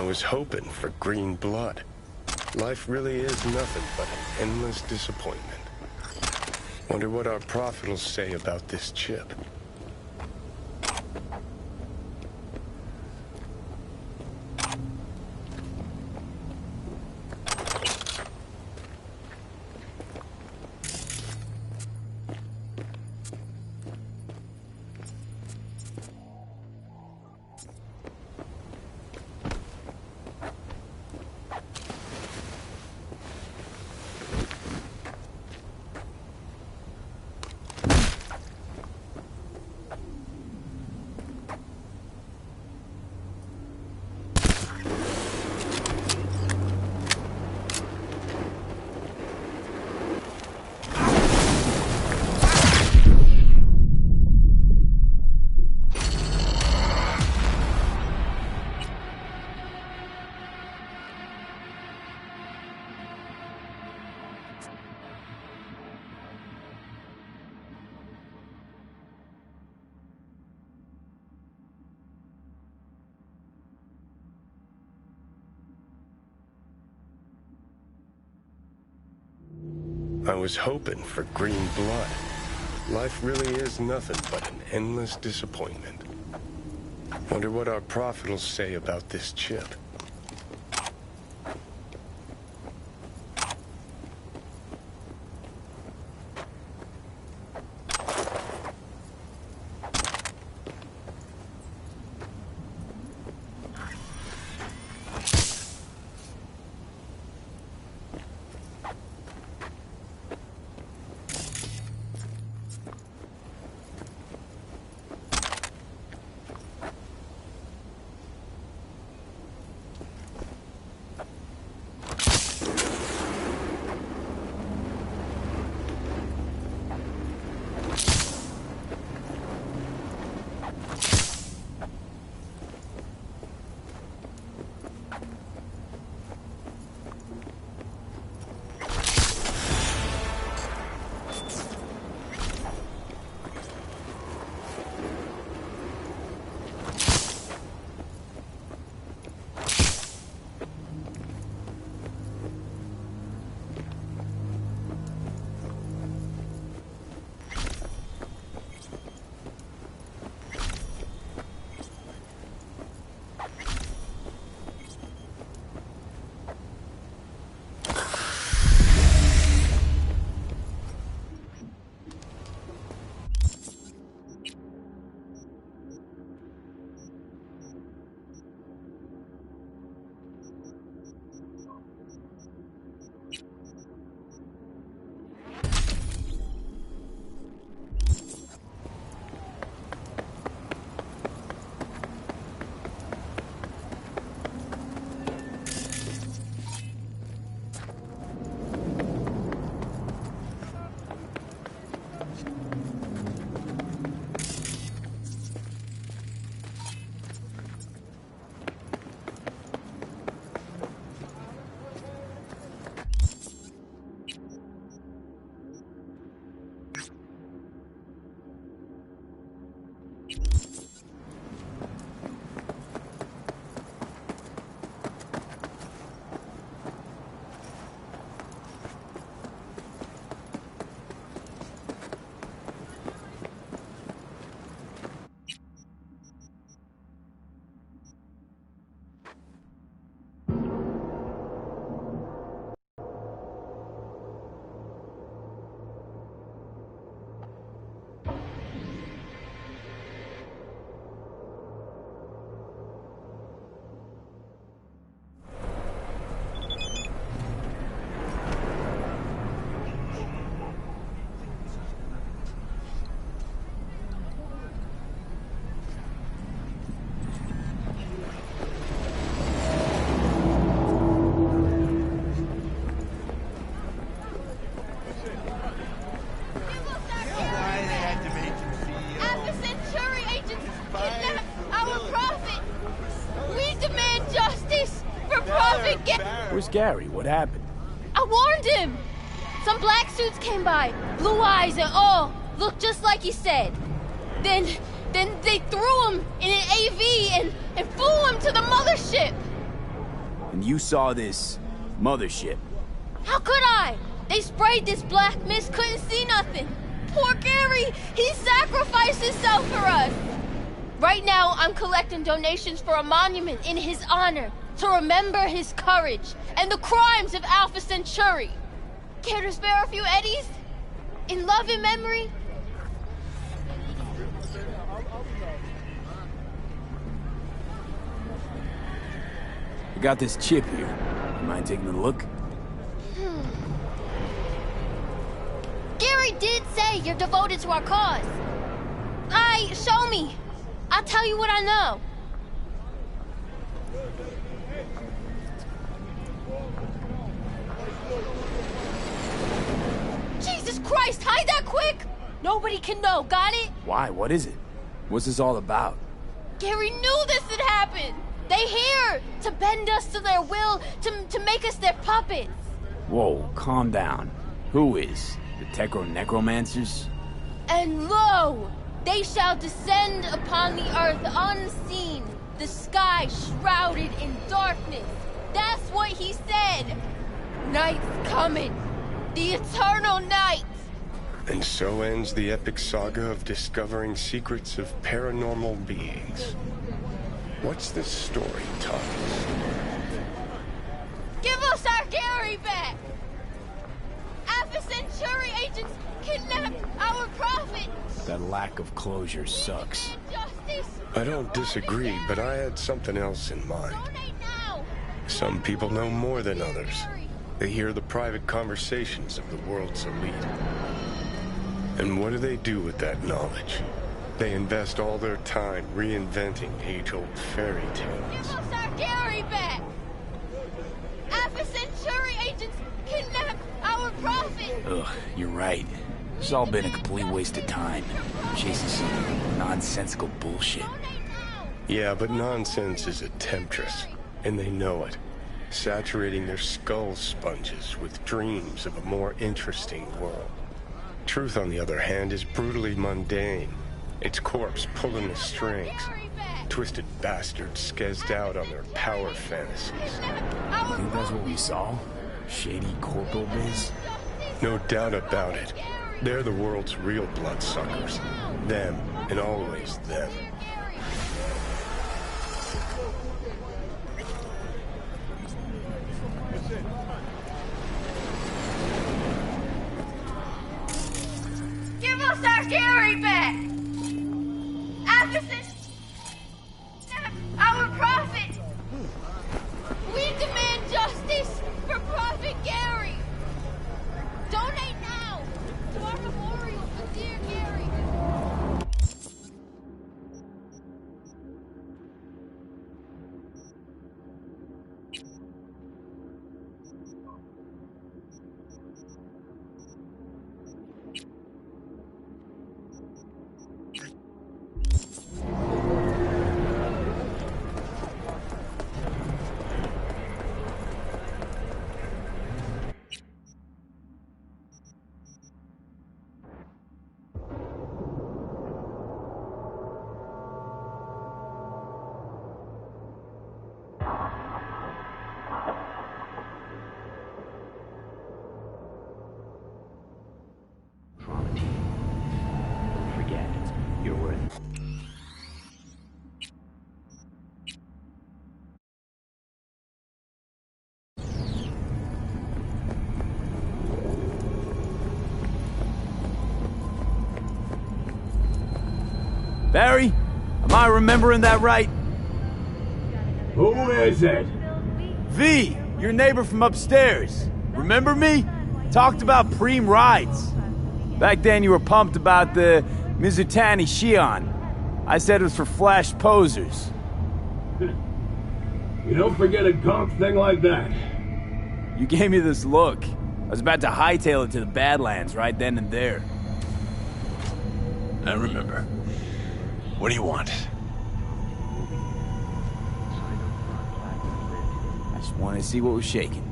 was hoping for green blood. Life really is nothing but an endless disappointment. Wonder what our prophet will say about this chip. I was hoping for green blood. Life really is nothing but an endless disappointment. Wonder what our prophet will say about this chip.
Where's Gary? What happened?
I warned him! Some black suits came by, blue eyes and all, looked just like he said. Then they threw him in an AV and flew him to the mothership.
and you saw this mothership.
How could I? They sprayed this black mist, couldn't see nothing. Poor Gary, he sacrificed himself for us. Right now, I'm collecting donations for a monument in his honor to remember his courage and the crimes of Alpha Centauri. Care to spare a few eddies? In love and memory?
I got this chip here. You mind taking a look?
Gary did say you're devoted to our cause. Show me. I'll tell you what I know. Jesus Christ, hide that quick! Nobody can know, got it?
Why? What is it? What's this all about?
Gary knew this had happened! They here to bend us to their will, to make us their puppets!
Whoa, calm down. Who is? The Necromancers?
And lo! They shall descend upon the earth unseen, the sky shrouded in darkness. That's what he said! Night's coming! The eternal night!
And so ends the epic saga of discovering secrets of paranormal beings. What's this story, Thomas?
Give us our Gary back! Alpha Centauri agents kidnapped our prophet!
That lack of closure sucks.
I don't disagree, but I had something else in mind. Some people know more than others. They hear the private conversations of the world's elite. And what do they do with that knowledge? They invest all their time reinventing age-old fairy tales.
Give us our Gary back! Alpha Centauri agents kidnapped our prophet!
Ugh, you're right. It's all been a complete waste of time. Chasing some nonsensical bullshit.
Yeah, but nonsense is a temptress, and they know it. Saturating their skull sponges with dreams of a more interesting world. Truth, on the other hand, is brutally mundane. Its corpse pulling the strings. Twisted bastards skezzed out on their power fantasies.
You think that's what we saw? Shady corporal biz?
No doubt about it. They're the world's real bloodsuckers. Them, and always them.
Give us our Gary back! Alpha our prophet! We demand justice for Prophet Gary! Donate now to our memorial for dear Gary!
Barry? Am I remembering that right?
Who is it?
V, your neighbor from upstairs. Remember me? Talked about preem rides. Back then you were pumped about the Mizutani Shion. I said it was for flash posers.
You don't forget a gunk thing like that.
You gave me this look. I was about to hightail it to the Badlands right then and there.
I remember. What do you want?
I just wanted to see what was shaking.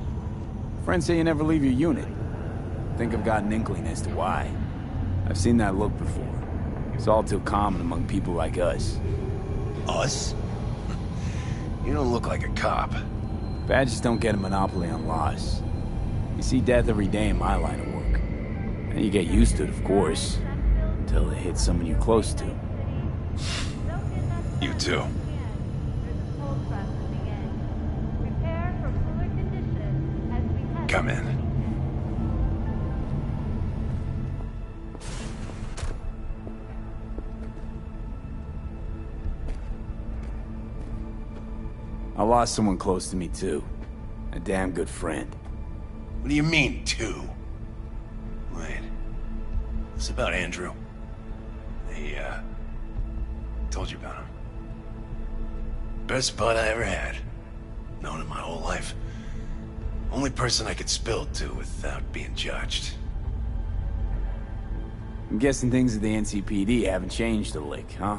Friends say you never leave your unit. I think I've got an inkling as to why. I've seen that look before. It's all too common among people like us.
Us? You don't look like a cop.
Badges don't get a monopoly on loss. You see death every day in my line of work. And you get used to it, of course, until it hits someone you're close to.
You too. Come in.
I lost someone close to me, too. A damn good friend.
What do you mean, two? Wait. It's about Andrew. I told you about him. Best bud I ever had. Known him my whole life. Only person I could spill it to without being judged.
I'm guessing things at the NCPD haven't changed a lick, huh?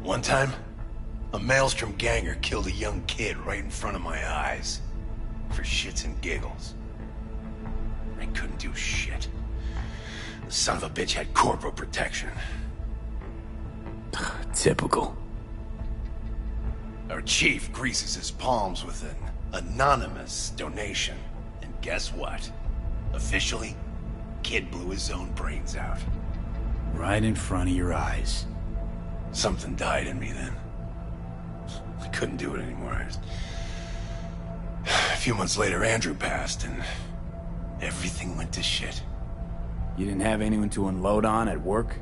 One time, a Maelstrom ganger killed a young kid right in front of my eyes. For shits and giggles. I couldn't do shit. The son of a bitch had corporal protection.
Typical.
Our chief greases his palms with an anonymous donation. And guess what? Officially, kid blew his own brains out.
Right in front of your eyes.
Something died in me then. I couldn't do it anymore. A few months later, Andrew passed, and everything went to shit.
You didn't have anyone to unload on at work?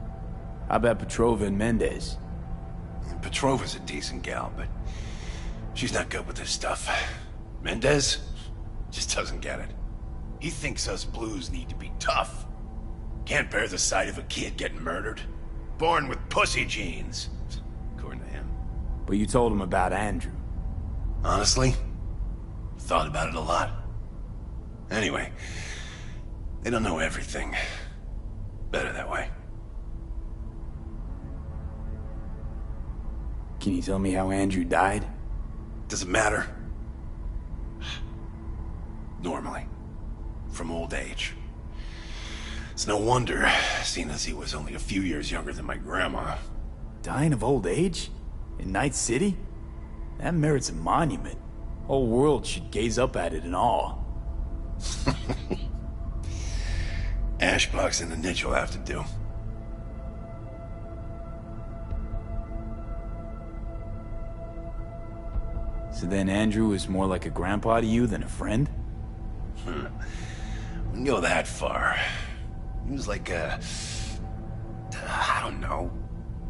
How about Petrova and Mendez?
Petrova's a decent gal, but she's not good with this stuff. Mendez just doesn't get it. He thinks us blues need to be tough. Can't bear the sight of a kid getting murdered. Born with pussy genes, according to him.
But you told him about Andrew.
Honestly, thought about it a lot. Anyway, they don't know everything. Better that way.
Can you tell me how Andrew died?
Does it matter? Normally. From old age. It's no wonder, seeing as he was only a few years younger than my grandma.
Dying of old age? In Night City? That merits a monument. Whole world should gaze up at it in awe.
Ashbox and the niche will have to do.
So then Andrew was more like a grandpa to you than a friend?
Wouldn't go that far. He was like I don't know,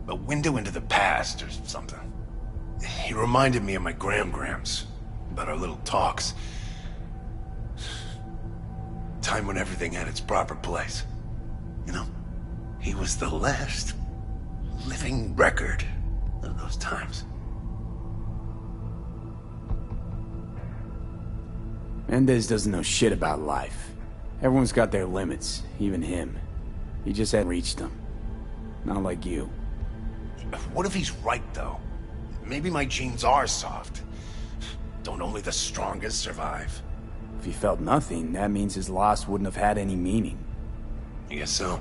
a window into the past or something. He reminded me of my grams, about our little talks. Time when everything had its proper place. You know, he was the last living record of those times.
Mendez doesn't know shit about life. Everyone's got their limits, even him. He just hadn't reached them. Not like you.
What if he's right, though? Maybe my genes are soft. Don't only the strongest survive?
If he felt nothing, that means his loss wouldn't have had any meaning.
I guess so.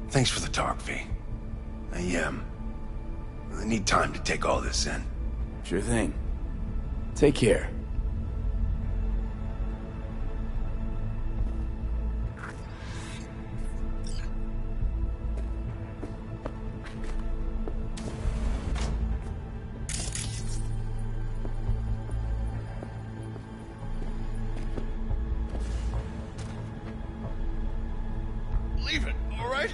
Thanks for the talk, V. I need time to take all this in.
Sure thing. Take care.
Leave it, all right?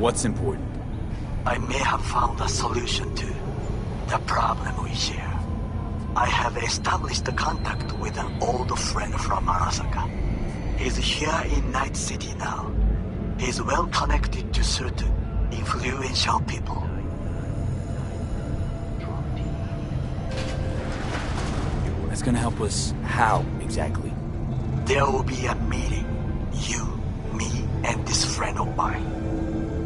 What's important?
I may have found a solution to the problem we share. I have established a contact with an old friend from Arasaka. He's here in Night City now. He's well connected to certain influential people.
That's gonna help us how, exactly?
There will be a meeting. You, me, and this friend of mine.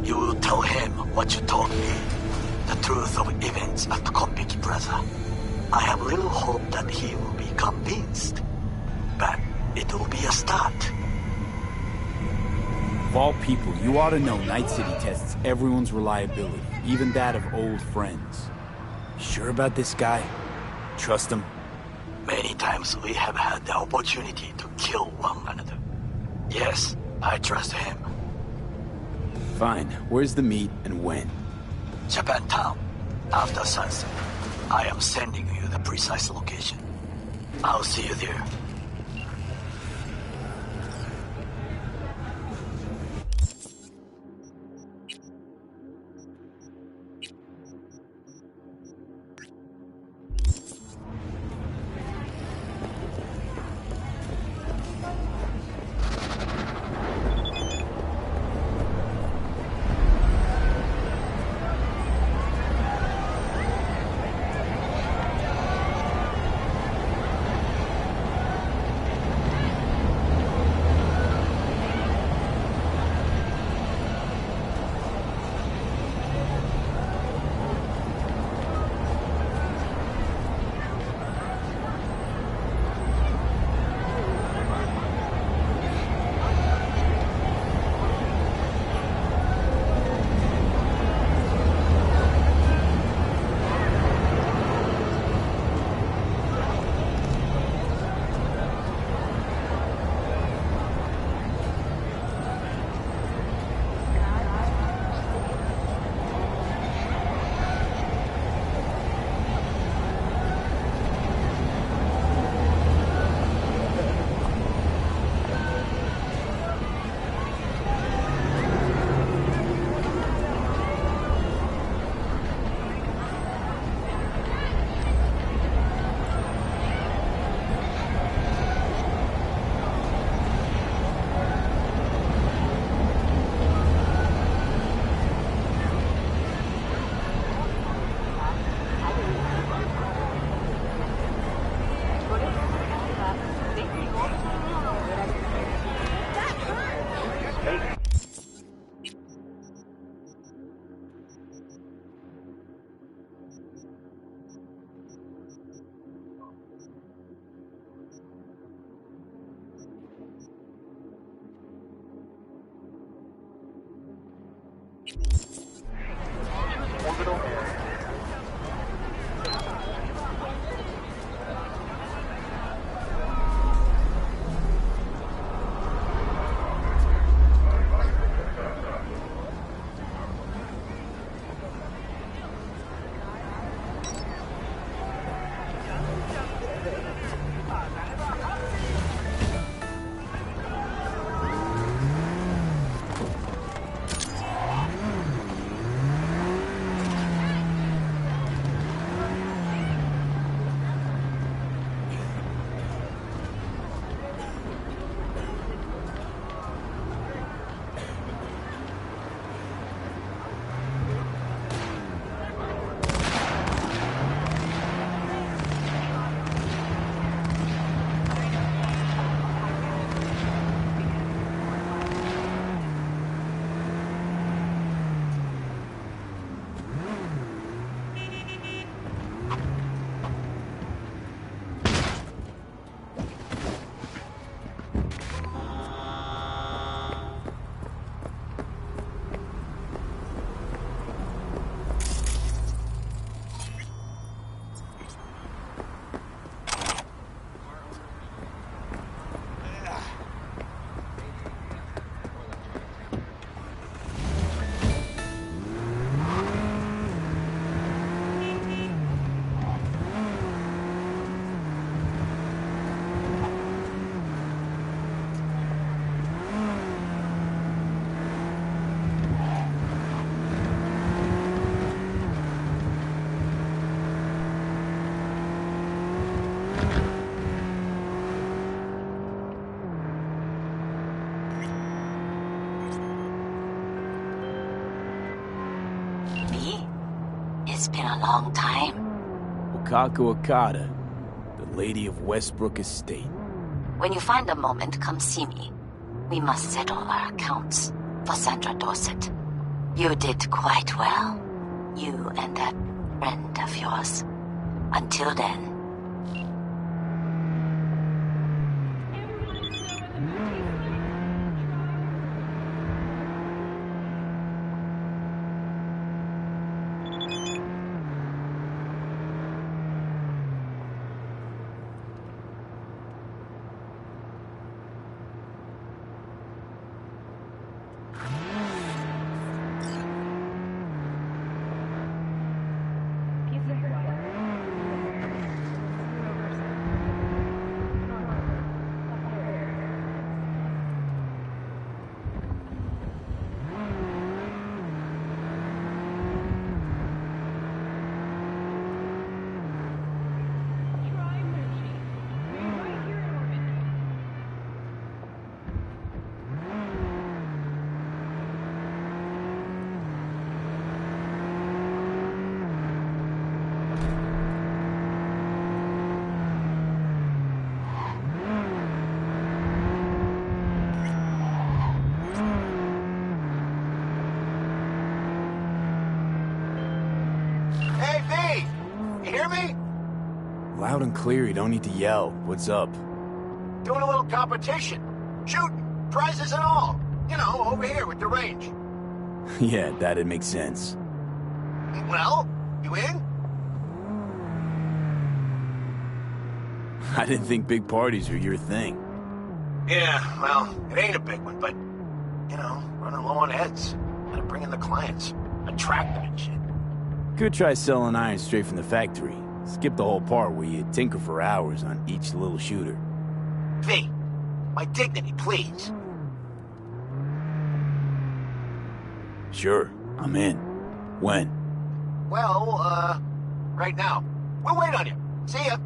You will tell him what you told me. The truth of events at Konpeki Plaza. I have little hope that he will be convinced. But it will be a start.
Of all people, you ought to know Night City tests everyone's reliability, even that of old friends. Sure about this guy? Trust him?
Many times we have had the opportunity to kill one another. Yes, I trust him.
Fine. Where's the meet and when?
Japantown. After sunset. I am sending you the precise location. I'll see you there.
It's been a long time.
Wakako Okada, the Lady of Westbrook Estate.
When you find a moment, come see me. We must settle our accounts for Sandra Dorset. You did quite well. You and that friend of yours. Until then.
Loud and clear, you don't need to yell. What's up?
Doing a little competition. Shooting. Prizes and all. You know, over here with the range.
Yeah, that'd make sense.
Well, you in?
I didn't think big parties were your thing.
Yeah, well, it ain't a big one, but, you know, running low on heads. Gotta bring in the clients. Attract them and shit.
Could try selling iron straight from the factory. Skip the whole part where you tinker for hours on each little shooter.
V, my dignity, please.
Sure, I'm in. When?
Well, right now. We'll wait on you. See ya.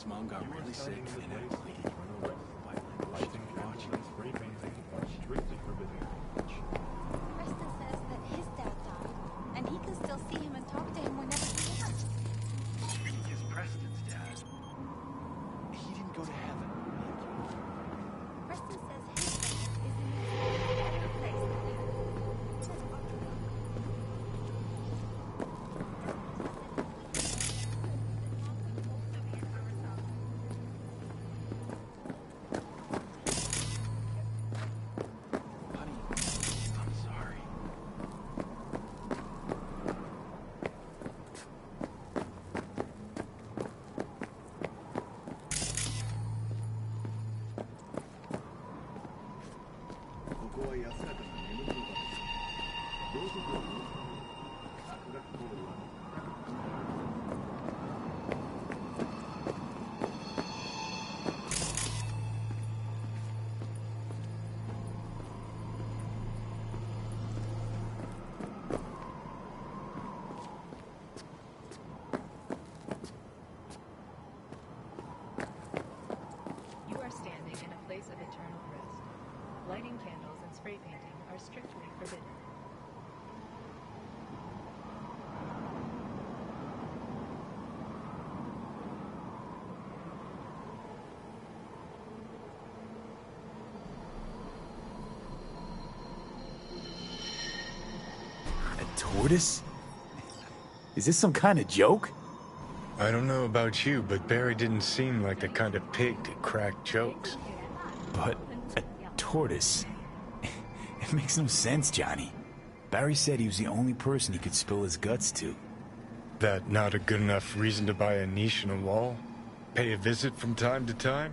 Mom got really sick and had to leave. Watching, spray painting are strictly forbidden.
Preston says that his dad died, and he can still see him and talk to him whenever he wants.
Is Preston's dad? He didn't go to heaven.
Preston says his dad is in a better place than him.
Lighting candles and spray painting are strictly forbidden.
tortoise? Is this some kind of joke?
I don't know about you, but Barry didn't seem like the kind of pig to crack jokes.
But a tortoise? It makes no sense, Johnny. Barry said he was the only person he could spill his guts to.
That not a good enough reason to buy a niche in a wall? Pay a visit from time to time?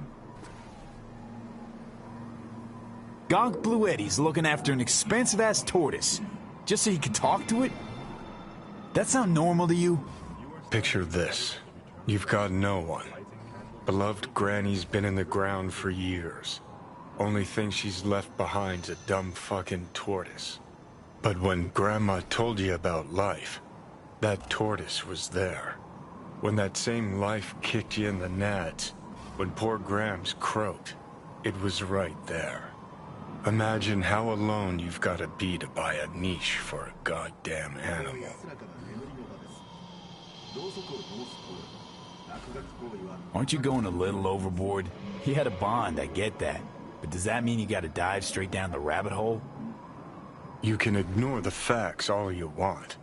Gonk Blue Eddie's looking after an expensive-ass tortoise, just so he could talk to it? That sound normal to you?
Picture this. You've got no one. Beloved Granny's been in the ground for years. Only thing she's left behind's a dumb fucking tortoise. But when Grandma told you about life, that tortoise was there. When that same life kicked you in the nads, when poor Grams croaked, it was right there. Imagine how alone you've got to be to buy a niche for a goddamn animal.
Aren't you going a little overboard? He had a bond, I get that. But does that mean you gotta dive straight down the rabbit hole?
You can ignore the facts all you want.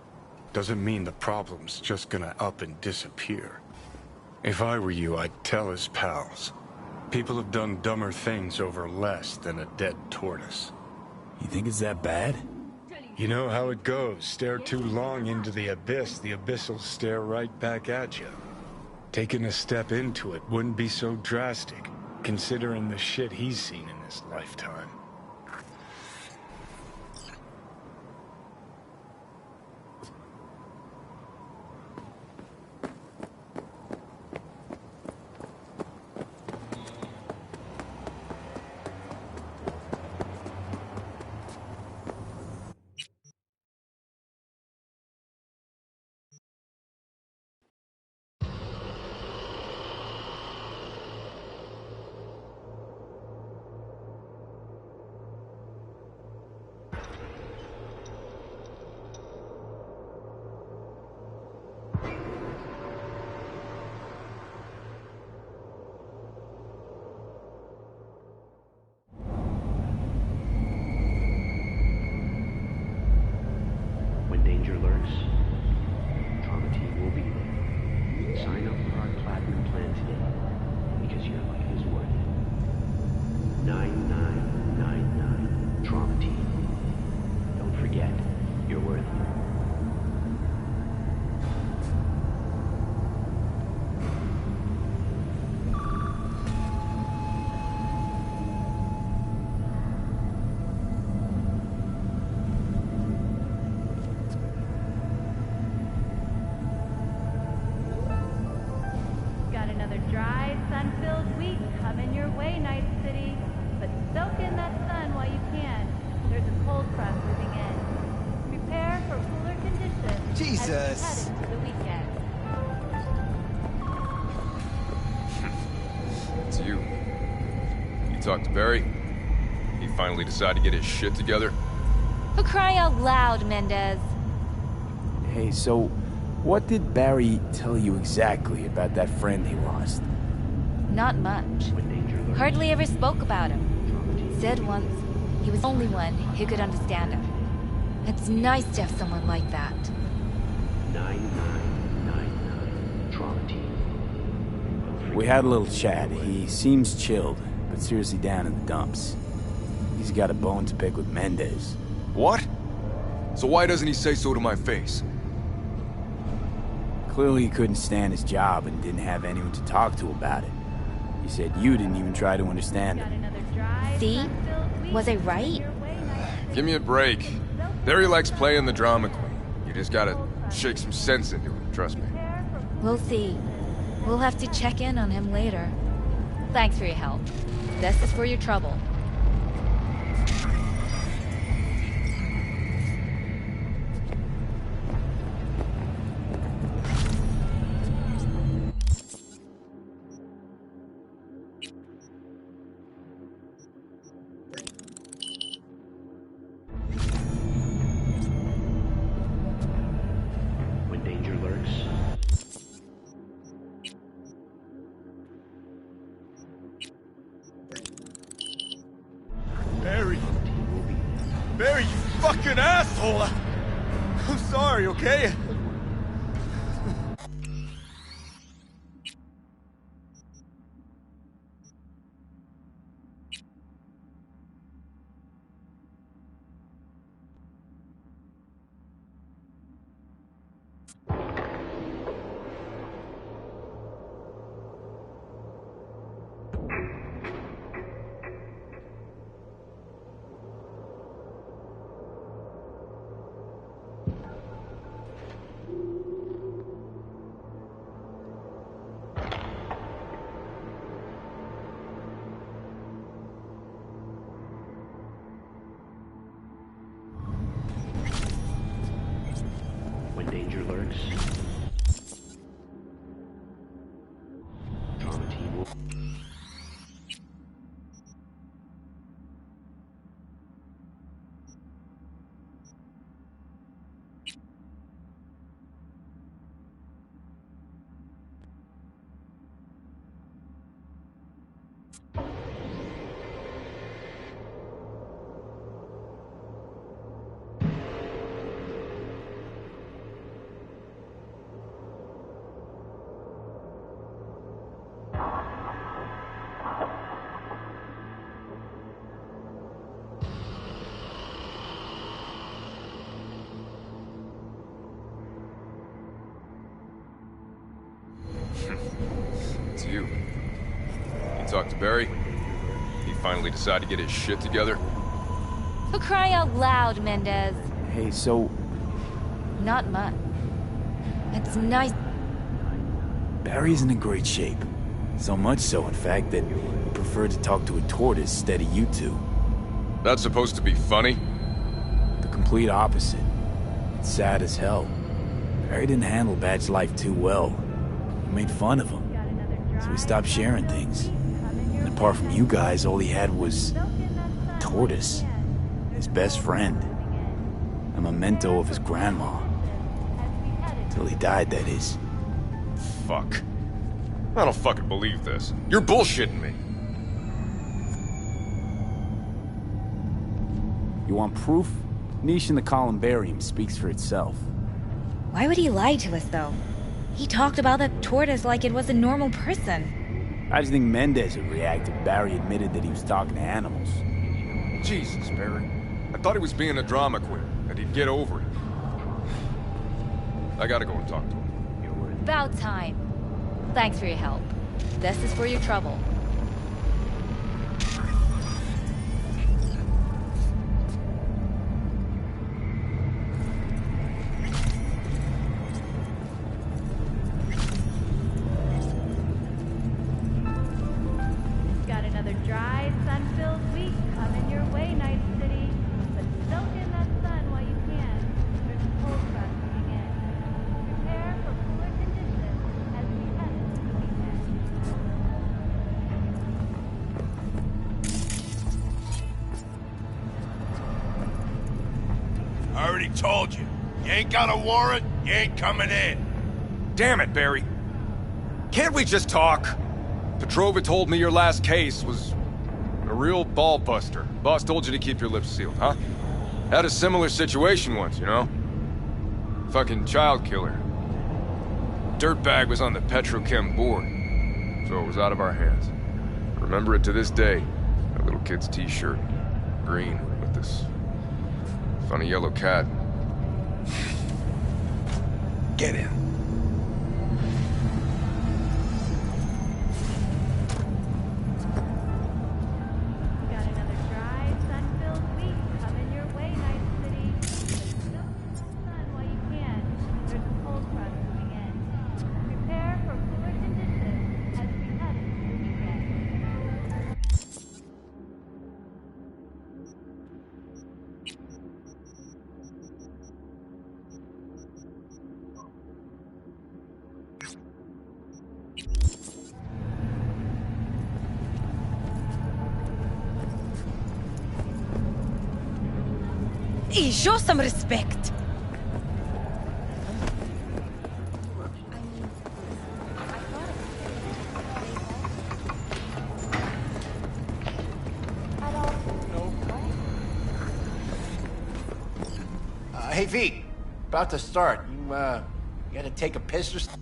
Doesn't mean the problem's just gonna up and disappear. If I were you, I'd tell his pals. People have done dumber things over less than a dead tortoise.
You think it's that bad?
You know how it goes. Stare too long into the abyss will stare right back at you. Taking a step into it wouldn't be so drastic, considering the shit he's seen in his lifetime.
When danger lurks, Trauma Team will be there. Sign up for our Platinum plan today, because your life is worth it. 9999 Trauma Team. Don't forget, you're worth it.
Got another dry, sun-filled week coming your way, Night City. But soak in that sun while you can. There's a cold front moving in. Prepare for cooler conditions
Jesus.
as we head into the weekend.
It's you. You talked to Barry? He finally decided to get his shit together?
For crying out loud, Mendez.
Hey, so what did Barry tell you exactly about that friend he lost?
Not much. Hardly ever spoke about him. Said once he was the only one who could understand him. It's nice to have someone like that.
9999 Trauma Team.
We had a little chat. He seems chilled, but seriously down in the dumps. He's got a bone to pick with Mendez.
What? So why doesn't he say so to my face?
Clearly he couldn't stand his job and didn't have anyone to talk to about it. He said you didn't even try to understand him.
See? Was I right?
Give me a break. Barry likes playing the drama queen. You just gotta shake some sense into him, trust me.
We'll see. We'll have to check in on him later. Thanks for your help. This is for your trouble.
When danger lurks,
Barry! Barry, you fucking asshole!
I'm sorry, okay?
When danger lurks, trauma team will...
It's you. You talked to Barry? He finally decided to get his shit together?
For crying out loud, Mendez.
Hey, so...
Not much. It's nice.
Barry's in great shape. So much so, in fact, that he preferred to talk to a tortoise instead of you two.
That's supposed to be funny?
The complete opposite. It's sad as hell. Barry didn't handle Badge's life too well. He made fun of him. So he stopped sharing things. And apart from you guys, all he had was... Tortoise. His best friend. A memento of his grandma. Till he died, that is.
Fuck. I don't fucking believe this. You're bullshitting me.
You want proof? Niche in the columbarium speaks for itself.
Why would he lie to us, though? He talked about that tortoise like it was a normal person.
How do you think Mendez would react if Barry admitted that he was talking to animals?
Jesus, Barry. I thought he was being a drama queen, and he'd get over it. I gotta go and talk to him.
About time. Thanks for your help. This is for your trouble.
Got another dry, sun-filled week coming your way, Night City. But soak in that sun while you can. There's a cold front coming in. Prepare for cooler conditions as we head into the weekend.
I already told you. You ain't got a warrant, you ain't coming in.
Damn it, Barry. Can't we just talk? Petrova told me your last case was a real ball buster. Boss told you to keep your lips sealed, huh? Had a similar situation once, you know? Fucking child killer. Dirtbag was on the petrochem board, so it was out of our hands. Remember it to this day. That little kid's t-shirt. Green, with this funny yellow cat.
Get in.
Got another dry, sun-filled week coming your way, Night City. But soak in the sun while you can. There's a cold front coming in. Prepare for cooler conditions as we head into the weekend.
Hey, show some respect.
Hey, V. about to start. You gotta take a piss or something?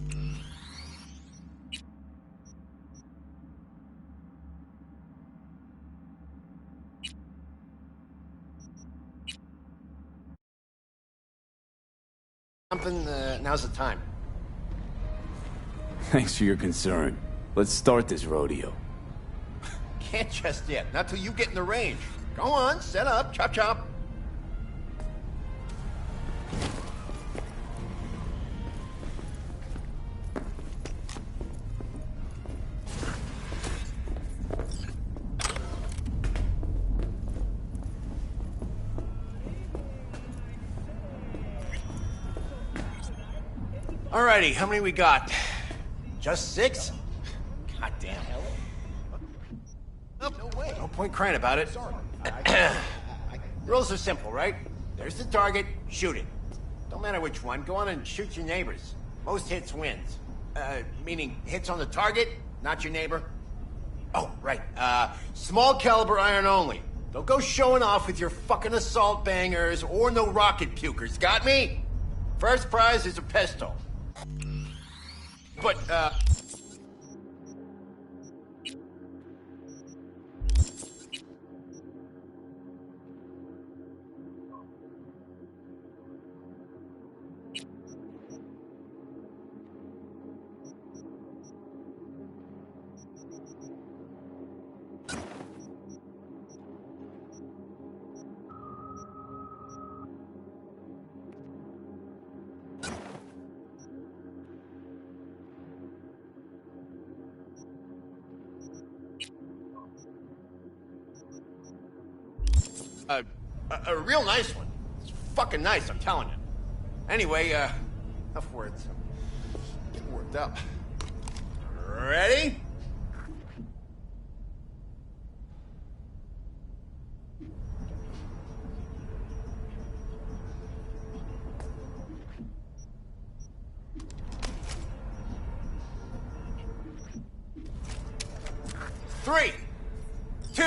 Now's the time.
Thanks for your concern. Let's start this rodeo.
Can't just yet. Not till you get in the range. Go on, set up, chop chop. Alrighty, how many we got? Just 6? God damn. Oh, no way. No point crying about it. Rules are simple, right? There's the target, shoot it. Don't matter which one, go on and shoot your neighbors. Most hits wins. Meaning hits on the target, not your neighbor. Oh, right. Small caliber iron only. Don't go showing off with your fucking assault bangers or no rocket pukers, got me? First prize is a pistol. But, a real nice one. It's fucking nice, I'm telling you. Anyway, enough words. I'm getting worked up. Ready? Three, 2.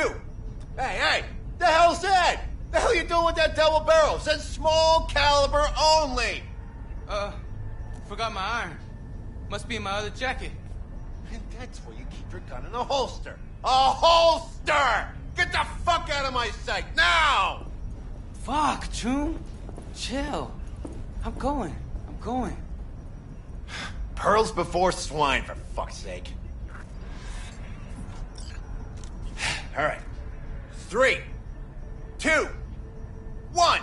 Hey! The hell's that? The hell you doing with that double barrel? It says small caliber only.
Forgot my iron. Must be in my other jacket.
And that's where you keep your gun in a holster. A holster! Get the fuck out of my sight, now!
Fuck, June. Chill. I'm going.
Pearls before swine, for fuck's sake. All right. 3, 2, 1.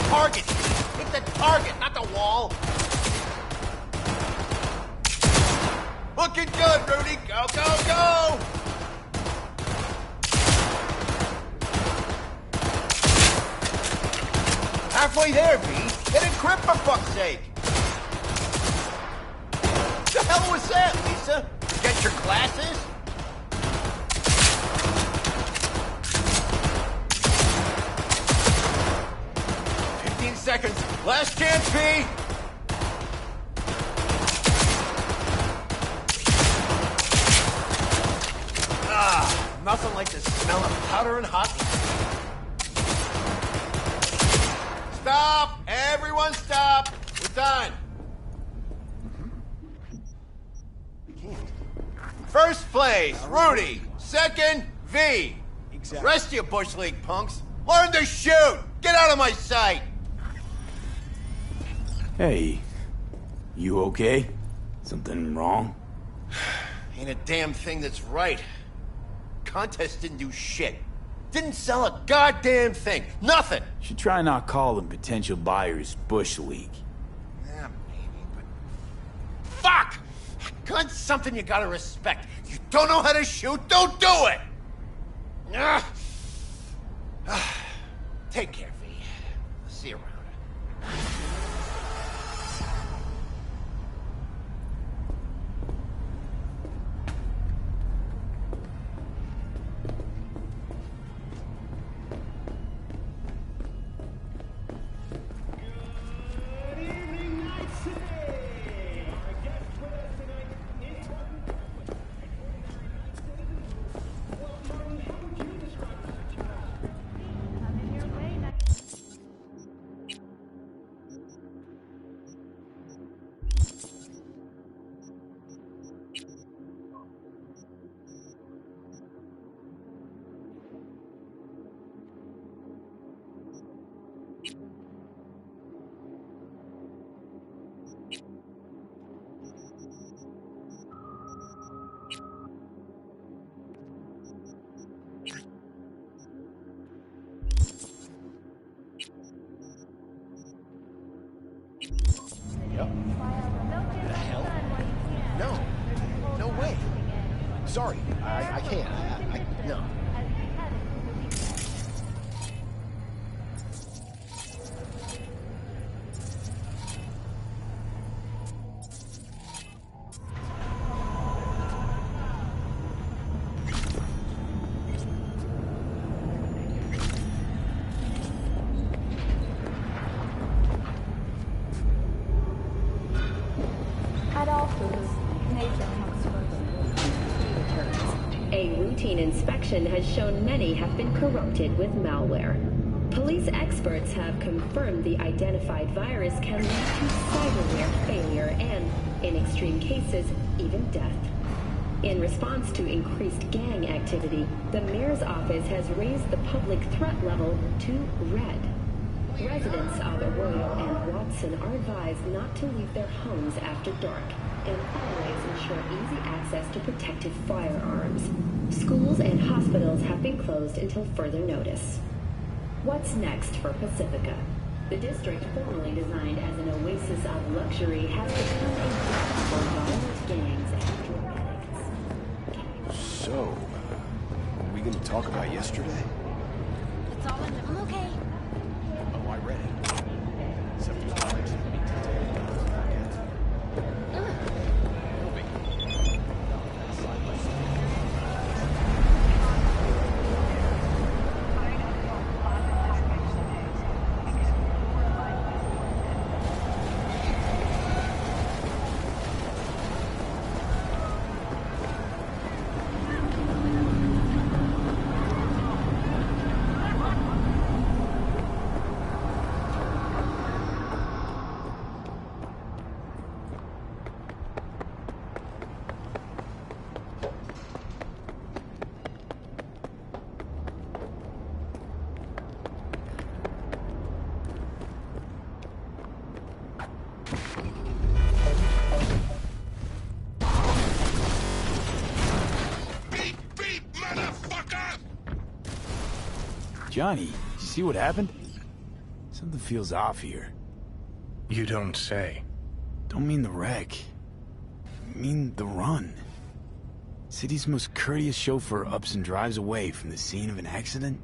Target! Hit the target, not the wall! Looking good, Rudy! Go, go, go! Halfway there, V. Get a grip, for fuck's sake! The hell was that, Lisa? Forget your glasses? Seconds. Last chance, V. Nothing like the smell of powder and hot. Stop! Everyone stop! We're done. First place, Rudy. Second, V. Exactly. Rest of you Bush League punks. Learn to shoot! Get out of my sight!
Hey, you okay? Something wrong?
Ain't a damn thing that's right. Contest didn't do shit. Didn't sell a goddamn thing. Nothing.
Should try not calling potential buyers Bush League.
Yeah, maybe, but... Fuck! Gun's something you gotta respect. You don't know how to shoot, don't do it! Take care, V. See you around. go. The hell? No. No way. Sorry, I can't. No.
A routine inspection has shown many have been corrupted with malware. Police experts have confirmed the identified virus can lead to cyberware failure and, in extreme cases, even death. In response to increased gang activity, the mayor's office has raised the public threat level to red. Residents of Arroyo and Watson are advised not to leave their homes after dark and always ensure easy access to protected firearms. Schools and hospitals have been closed until further notice. What's next for Pacifica? The district, formerly designed as an oasis of luxury, has become a den for violent gangs and drug addicts.
So, are we gonna talk about yesterday?
It's all in them. I'm okay.
Oh, I read it. Except there's not actually any detail about those backends. No big deal. Side by side.
Johnny, you see what happened? Something feels off here.
You don't say.
Don't mean the wreck. I mean the run. City's most courteous chauffeur ups and drives away from the scene of an accident.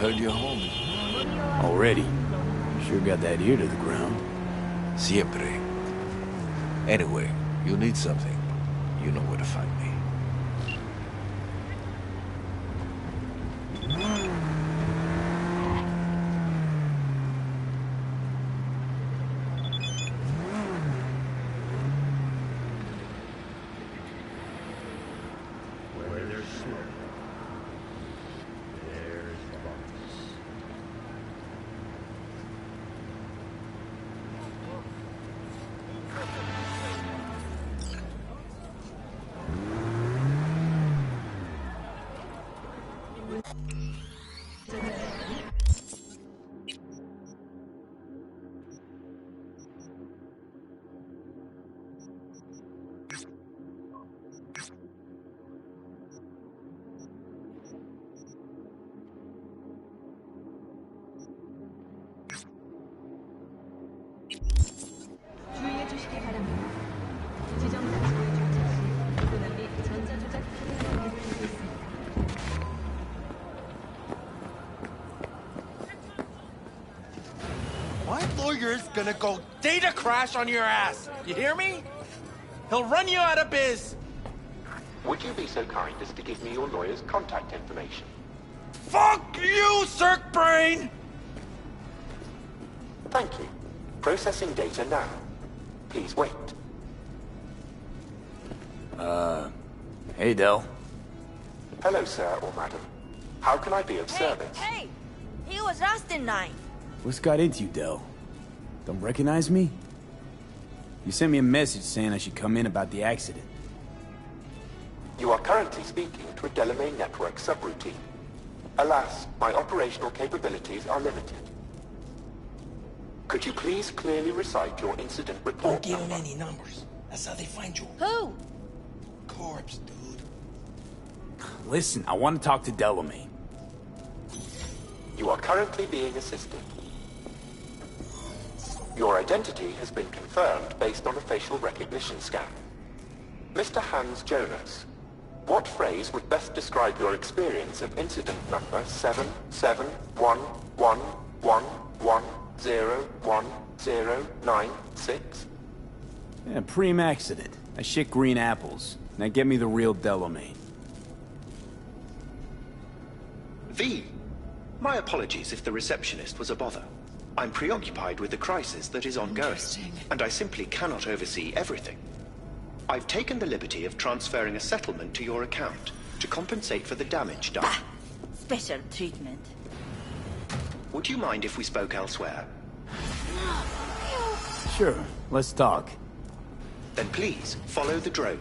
Heard you're home.
Already? Sure got that ear to the ground.
Siempre. Anyway, you need something. You know where to find me.
Where there's smoke, there's bombs.
주의해 주시기 바랍니다. 지정 장소에 주차 시 도난 및 전자 조작 카메라 설치되고 있습니다.
My lawyer's gonna go data crash on your ass. You hear me? He'll run you out of biz.
Would you be so kind as to give me your lawyer's contact information?
Fuck you, Cirque Brain!
Thank you. Processing data now. Please wait.
Hey, Del.
Hello, sir or madam. How can I be of service?
Hey! He was last in line.
What's got into you, Del? Don't recognize me? You sent me a message saying I should come in about the accident.
You are currently speaking to a Delamain network subroutine. Alas, my operational capabilities are limited. Could you please clearly recite your incident report?
Don't give him any numbers. That's how they find you.
Who?
Corpse, dude.
Listen, I want to talk to Delamain.
You are currently being assisted. Your identity has been confirmed based on a facial recognition scan. Mr. Hans Jonas, what phrase would best describe your experience of incident number 771111101096?
Yeah, preem accident. I shit green apples. Now get me the real Delamain.
V. My apologies if the receptionist was a bother. I'm preoccupied with the crisis that is ongoing, and I simply cannot oversee everything. I've taken the liberty of transferring a settlement to your account to compensate for the damage done.
Special treatment.
Would you mind if we spoke elsewhere?
Sure, let's talk.
Then please, follow the drone.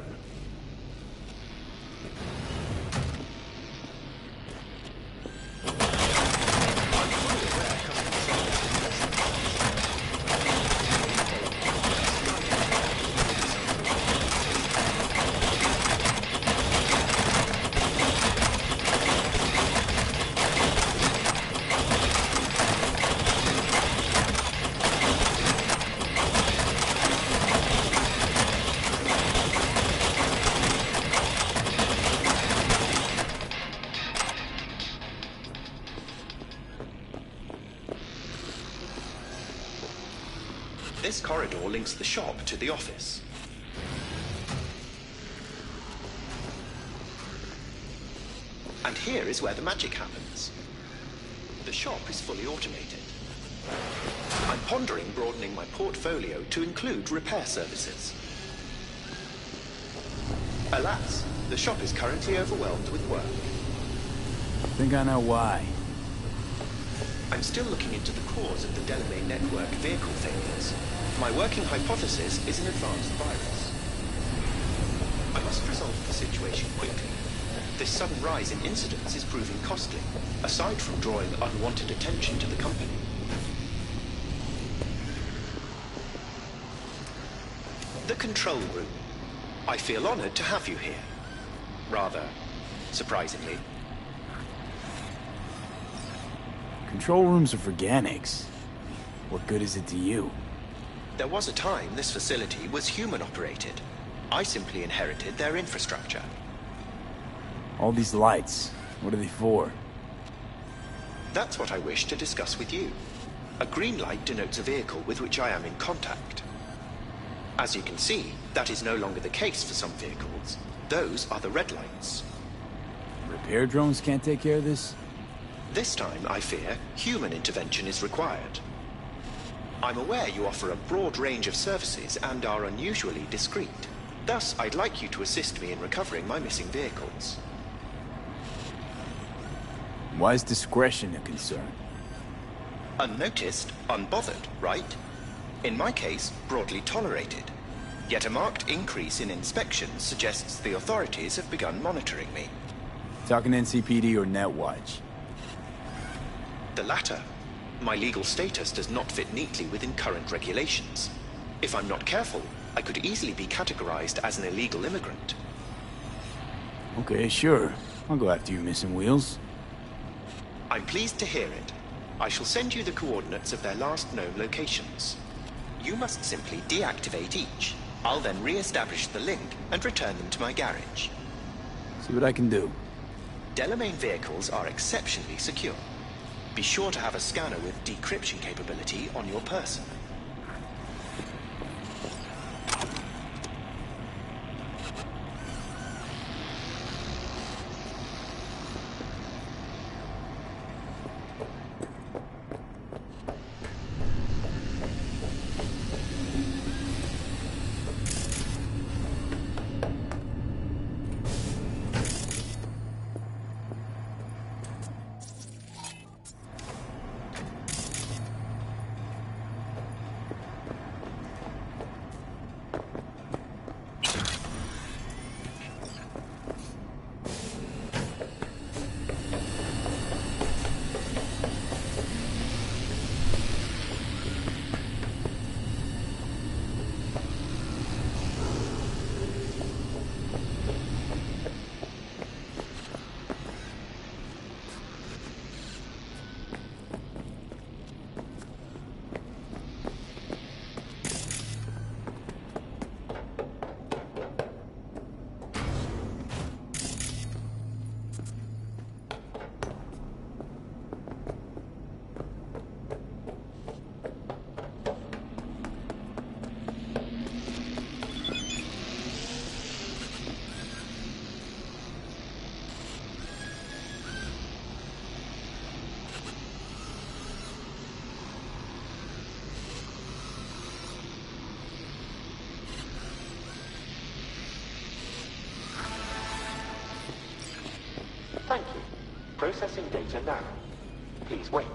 This corridor links the shop to the office. And here is where the magic happens. The shop is fully automated. I'm pondering broadening my portfolio to include repair services. Alas, the shop is currently overwhelmed with work.
I think I know why.
I'm still looking into the cause of the Delamain network vehicle failures. My working hypothesis is an advanced virus. I must resolve the situation quickly. This sudden rise in incidents is proving costly, aside from drawing unwanted attention to the company. The control room. I feel honored to have you here. Rather, surprisingly.
Control rooms are for Organics. What good is it to you?
There was a time this facility was human-operated. I simply inherited their infrastructure.
All these lights, what are they for?
That's what I wish to discuss with you. A green light denotes a vehicle with which I am in contact. As you can see, that is no longer the case for some vehicles. Those are the red lights.
Repair drones can't take care of this?
This time, I fear, human intervention is required. I'm aware you offer a broad range of services and are unusually discreet. Thus, I'd like you to assist me in recovering my missing vehicles.
Why is discretion a concern?
Unnoticed, unbothered, right? In my case, broadly tolerated. Yet a marked increase in inspections suggests the authorities have begun monitoring me.
Talking NCPD or Netwatch?
The latter. My legal status does not fit neatly within current regulations. If I'm not careful, I could easily be categorized as an illegal immigrant.
Okay, sure. I'll go after you missing wheels.
I'm pleased to hear it. I shall send you the coordinates of their last known locations. You must simply deactivate each. I'll then re-establish the link and return them to my garage.
See what I can do.
Delamain vehicles are exceptionally secure. Be sure to have a scanner with decryption capability on your person. Thank you. Processing data now. Please wait.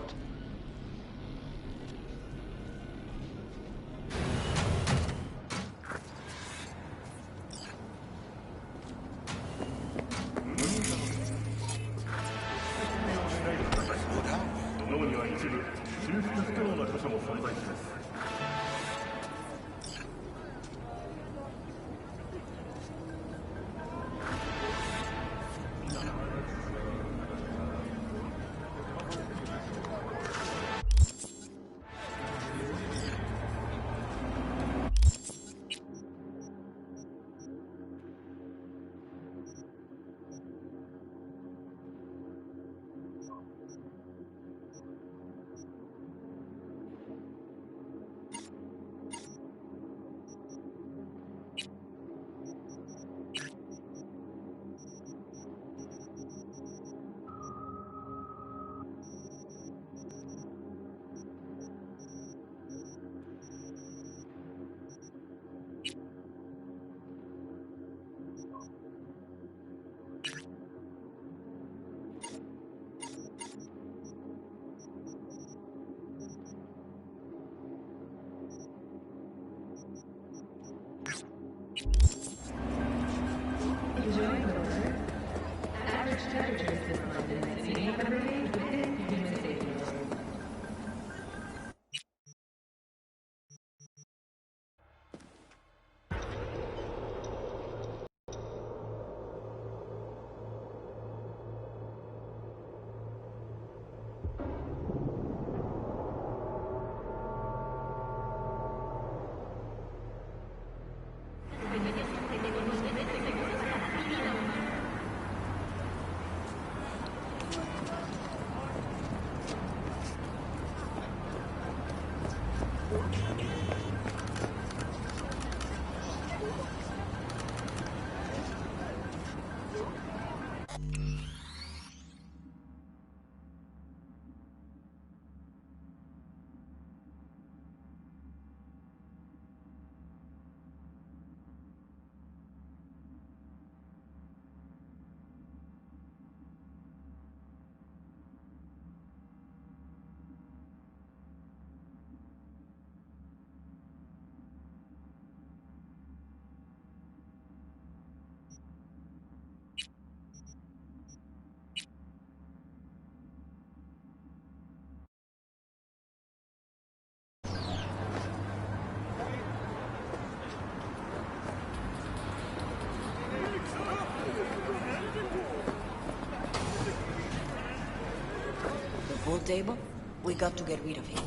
Pool table? We got to get rid of it.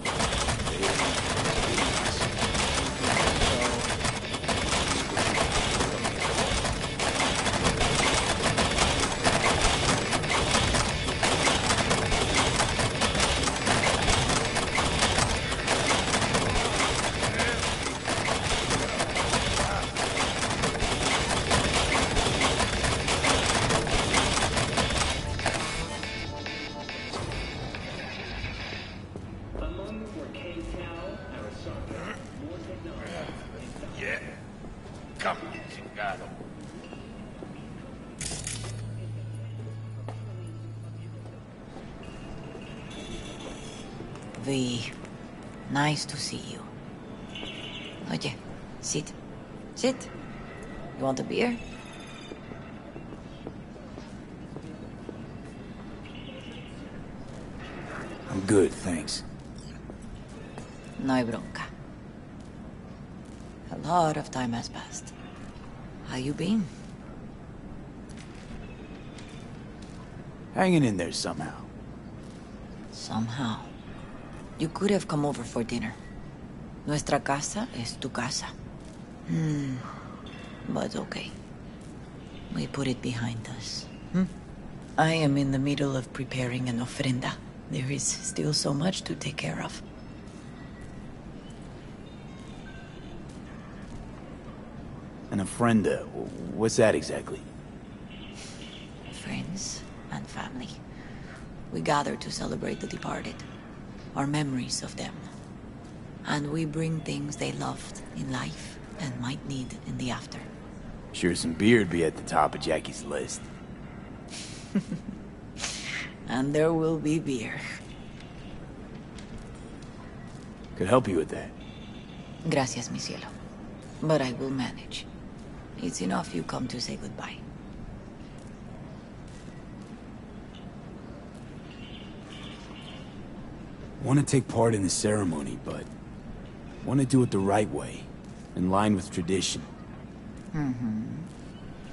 Yeah. Come on, chingado.
V, nice to see you. Oye, sit. Sit. You want a beer?
I'm good, thanks.
No hay bronca. A lot of time has passed. How you been?
Hanging in there somehow.
Somehow. You could have come over for dinner. Nuestra casa es tu casa. But okay. We put it behind us. I am in the middle of preparing an ofrenda. There is still so much to take care of.
An ofrenda? What's that exactly?
Friends and family. We gather to celebrate the departed. Our memories of them. And we bring things they loved in life and might need in the after.
Sure some beer'd be at the top of Jackie's list.
And there will be beer.
Could help you with that.
Gracias, mi cielo. But I will manage. It's enough you come to say goodbye.
Want to take part in the ceremony, but want to do it the right way, in line with tradition.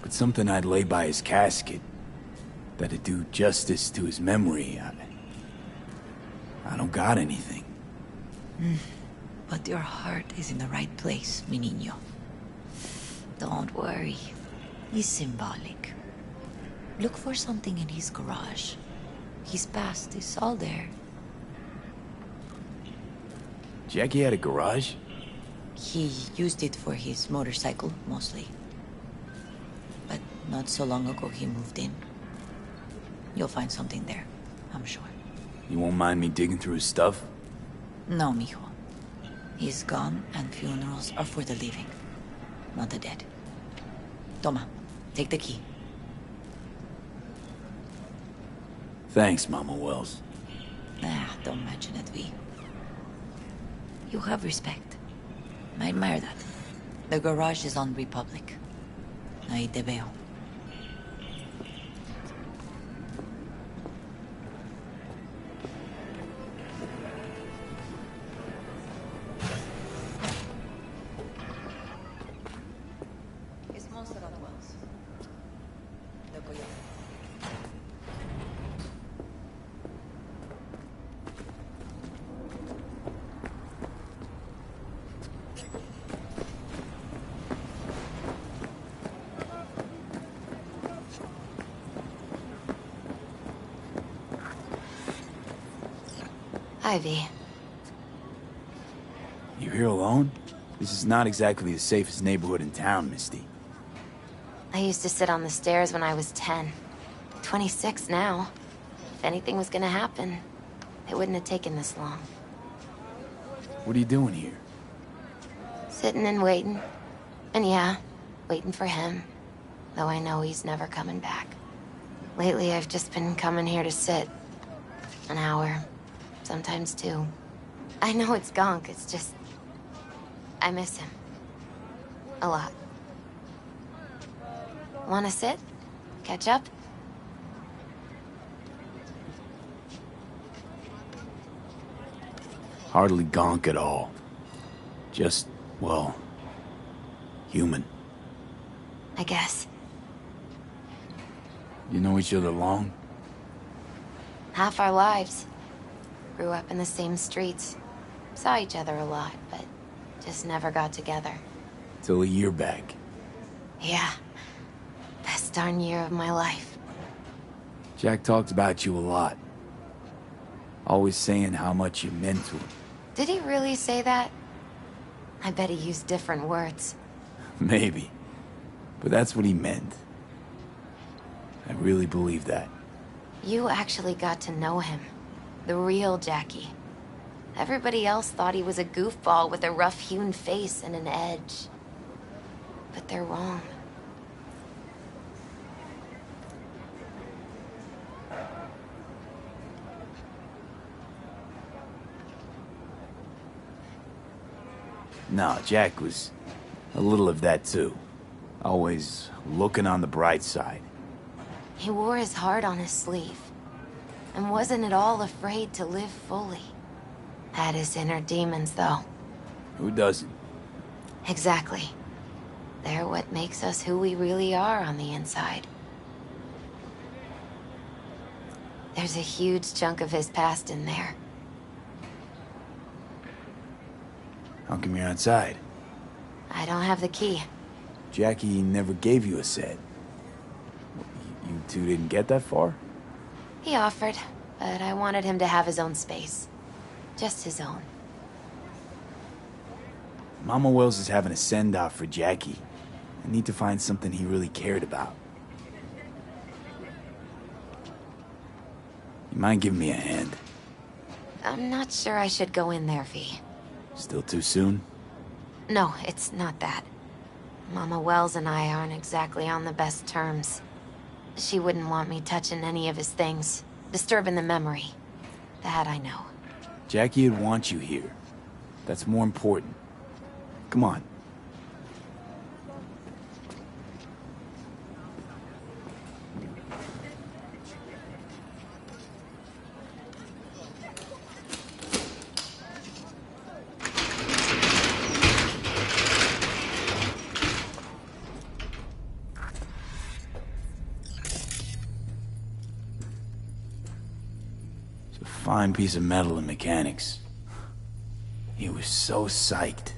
But something I'd lay by his casket, that'd do justice to his memory, I don't got anything.
But your heart is in the right place, mi niño. Don't worry. It's symbolic. Look for something in his garage. His past is all there.
Jackie had a garage?
He used it for his motorcycle, mostly. But not so long ago he moved in. You'll find something there, I'm sure.
You won't mind me digging through his stuff?
No, mijo. He's gone, and funerals are for the living, not the dead. Toma, take the key.
Thanks, Mama Wells.
Don't mention it, V. You have respect. I admire that. The garage is on Republic. Ahí te veo.
Ivy.
You here alone? This is not exactly the safest neighborhood in town, Misty.
I used to sit on the stairs when I was 10. 26 now. If anything was gonna happen, it wouldn't have taken this long.
What are you doing here?
Sitting and waiting. And yeah, waiting for him. Though I know he's never coming back. Lately, I've just been coming here to sit. An hour. Sometimes 2. I know it's gunk, it's just... I miss him. A lot. Wanna sit? Catch up?
Hardly gonk at all. Just, well... human.
I guess.
You know each other long?
Half our lives. Grew up in the same streets. Saw each other a lot, but just never got together.
Till a year back.
Yeah. Best darn year of my life.
Jack talked about you a lot. Always saying how much you meant to him.
Did he really say that? I bet he used different words.
Maybe. But that's what he meant. I really believe that.
You actually got to know him. The real Jackie. Everybody else thought he was a goofball with a rough-hewn face and an edge. But they're wrong.
No, Jack was a little of that too. Always looking on the bright side.
He wore his heart on his sleeve. And wasn't at all afraid to live fully. Had his inner demons, though.
Who doesn't?
Exactly. They're what makes us who we really are on the inside. There's a huge chunk of his past in there.
How come you're outside?
I don't have the key.
Jackie never gave you a set. You two didn't get that far?
He offered, but I wanted him to have his own space. Just his own.
Mama Wells is having a send-off for Jackie. I need to find something he really cared about. You mind giving me a hand?
I'm not sure I should go in there, V.
Still too soon?
No, it's not that. Mama Wells and I aren't exactly on the best terms. She wouldn't want me touching any of his things, disturbing the memory. That I know.
Jackie would want you here. That's more important. Come on. Fine piece of metal in mechanics. He was so psyched.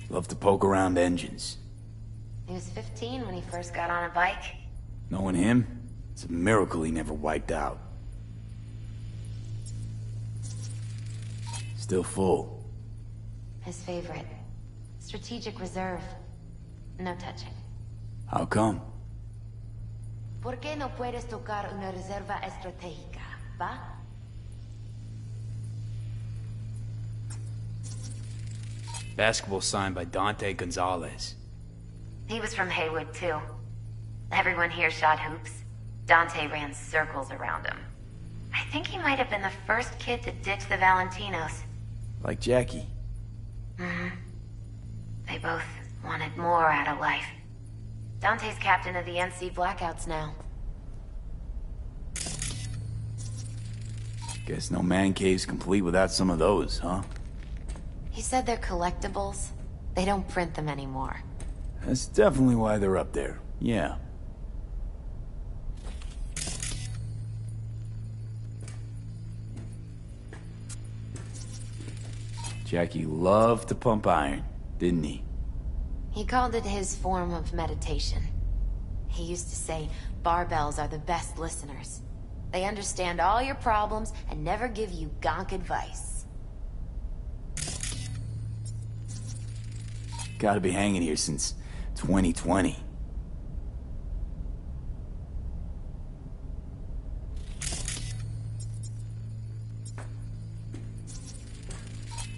Loved to poke around engines.
He was 15 when he first got on a bike.
Knowing him, it's a miracle he never wiped out. Still full.
His favorite. Strategic reserve. No touching.
How come?
¿Por qué no puedes tocar una reserva estratégica, va?
Basketball signed by Dante Gonzalez.
He was from Haywood, too. Everyone here shot hoops. Dante ran circles around him. I think he might have been the first kid to ditch the Valentinos.
Like Jackie.
Mm-hmm. They both wanted more out of life. Dante's captain of the NC Blackouts now.
Guess no man cave's complete without some of those, huh?
He said they're collectibles. They don't print them anymore.
That's definitely why they're up there. Yeah. Jackie loved to pump iron, didn't he?
He called it his form of meditation. He used to say, barbells are the best listeners. They understand all your problems and never give you gonk advice.
Gotta be hanging here since 2020.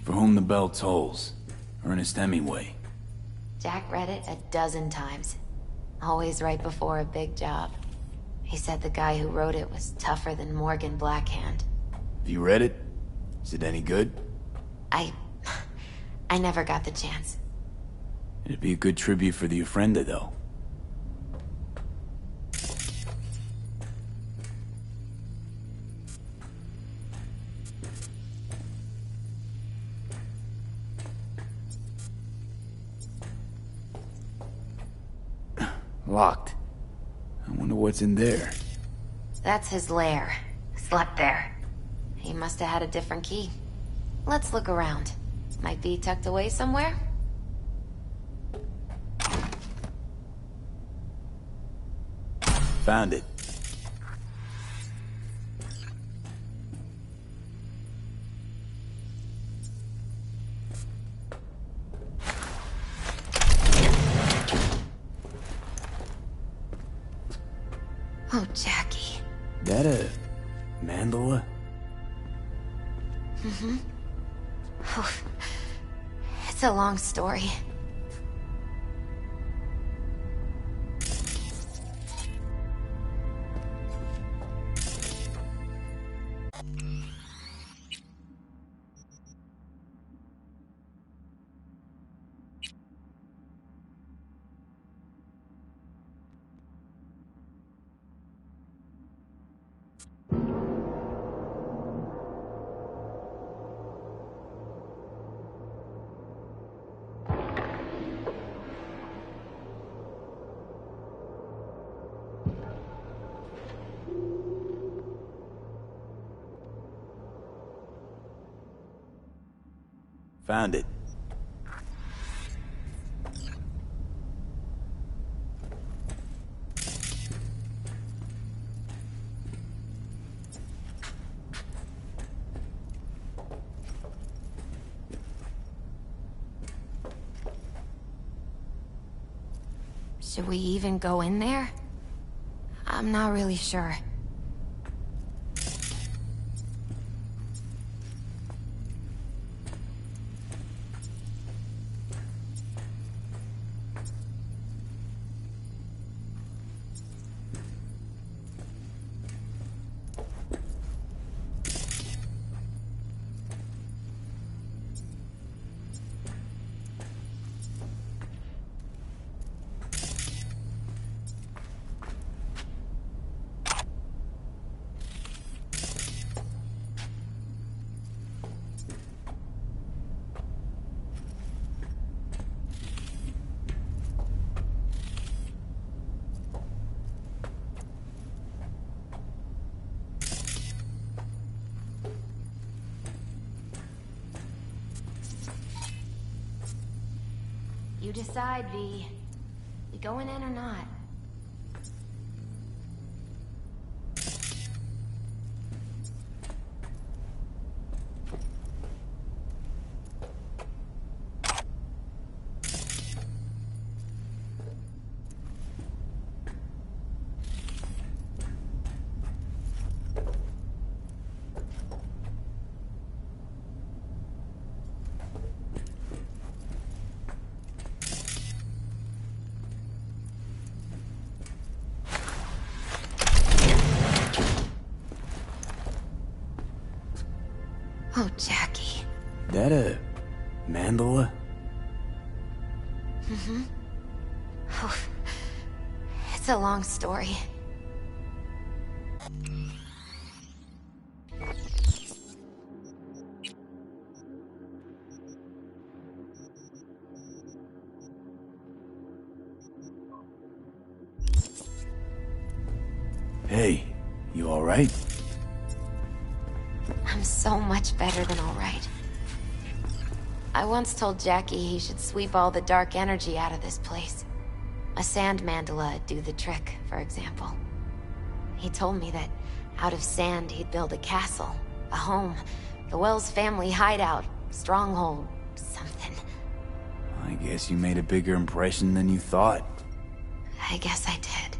For whom the bell tolls. Ernest Hemingway.
Jack read it a dozen times. Always right before a big job. He said the guy who wrote it was tougher than Morgan Blackhand.
Have you read it? Is it any good?
I never got the chance.
It'd be a good tribute for the Ofrenda, though. Locked. I wonder what's in there.
That's his lair. Slept there. He must have had a different key. Let's look around. Might be tucked away somewhere?
Found it.
Oh, Jackie.
That a mandala?
Mm-hmm. Oh, it's a long story.
Found it.
Should we even go in there? I'm not really sure. You decide, V. We going in or not? Oh, Jackie.
That a mandala?
Mm-hmm. Oh, it's a long story.
Hey, you alright?
I'm so much better than alright. I once told Jackie he should sweep all the dark energy out of this place. A sand mandala'd do the trick, for example. He told me that out of sand he'd build a castle, a home, the Wells family hideout, stronghold, something.
I guess you made a bigger impression than you thought.
I guess I did.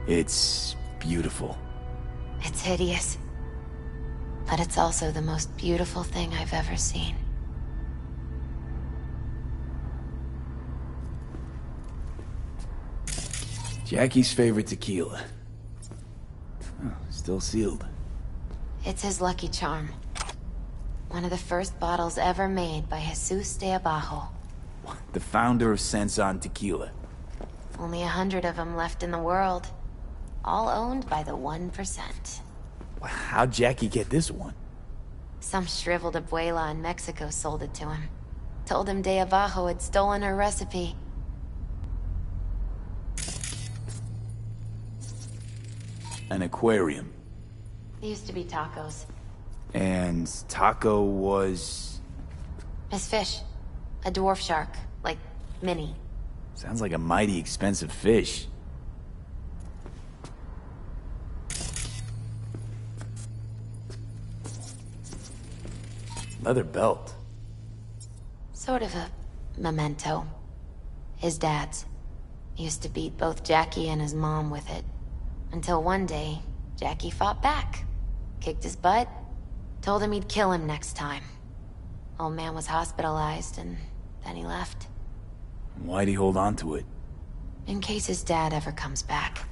It's beautiful.
It's hideous. But it's also the most beautiful thing I've ever seen.
Jackie's favorite tequila. Oh, still sealed.
It's his lucky charm. One of the first bottles ever made by Jesus de Abajo.
The founder of Sensan Tequila.
Only 100 of them left in the world. All owned by the 1%.
How'd Jackie get this one?
Some shriveled abuela in Mexico sold it to him. Told him de Abajo had stolen her recipe.
An aquarium.
It used to be tacos.
And Taco was...
His fish. A dwarf shark. Like, mini.
Sounds like a mighty expensive fish. Leather belt.
Sort of a memento. His dad's. He used to beat both Jackie and his mom with it. Until one day, Jackie fought back. Kicked his butt. Told him he'd kill him next time. Old man was hospitalized, and then he left.
Why'd he hold on to it?
In case his dad ever comes back.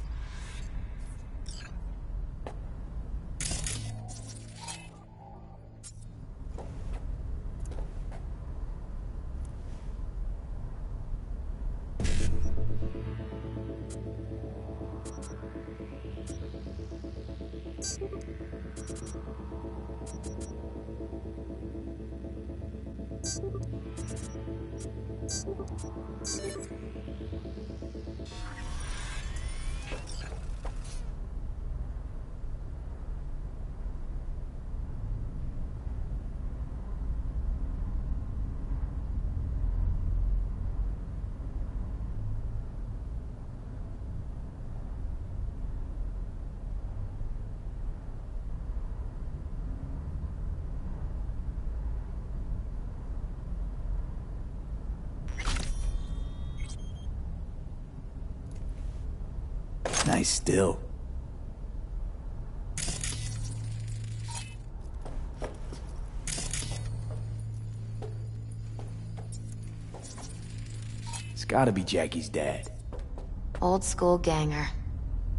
Nice still. It's gotta be Jackie's dad.
Old school ganger.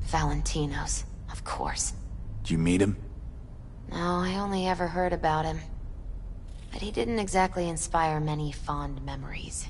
Valentino's, of course.
Did you meet him?
No, I only ever heard about him. But he didn't exactly inspire many fond memories.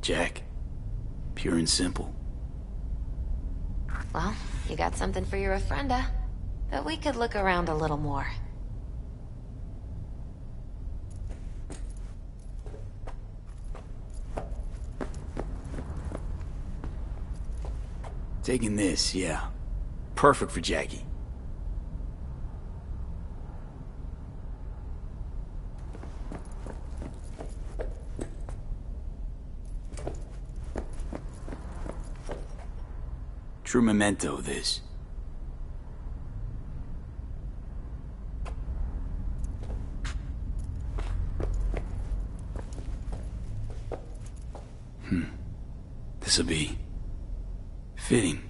Jack. Pure and simple.
Well, You got something for your ofrenda, but we could look around a little more.
Taking this, yeah. Perfect for Jackie. True memento, this. This'll be... fitting.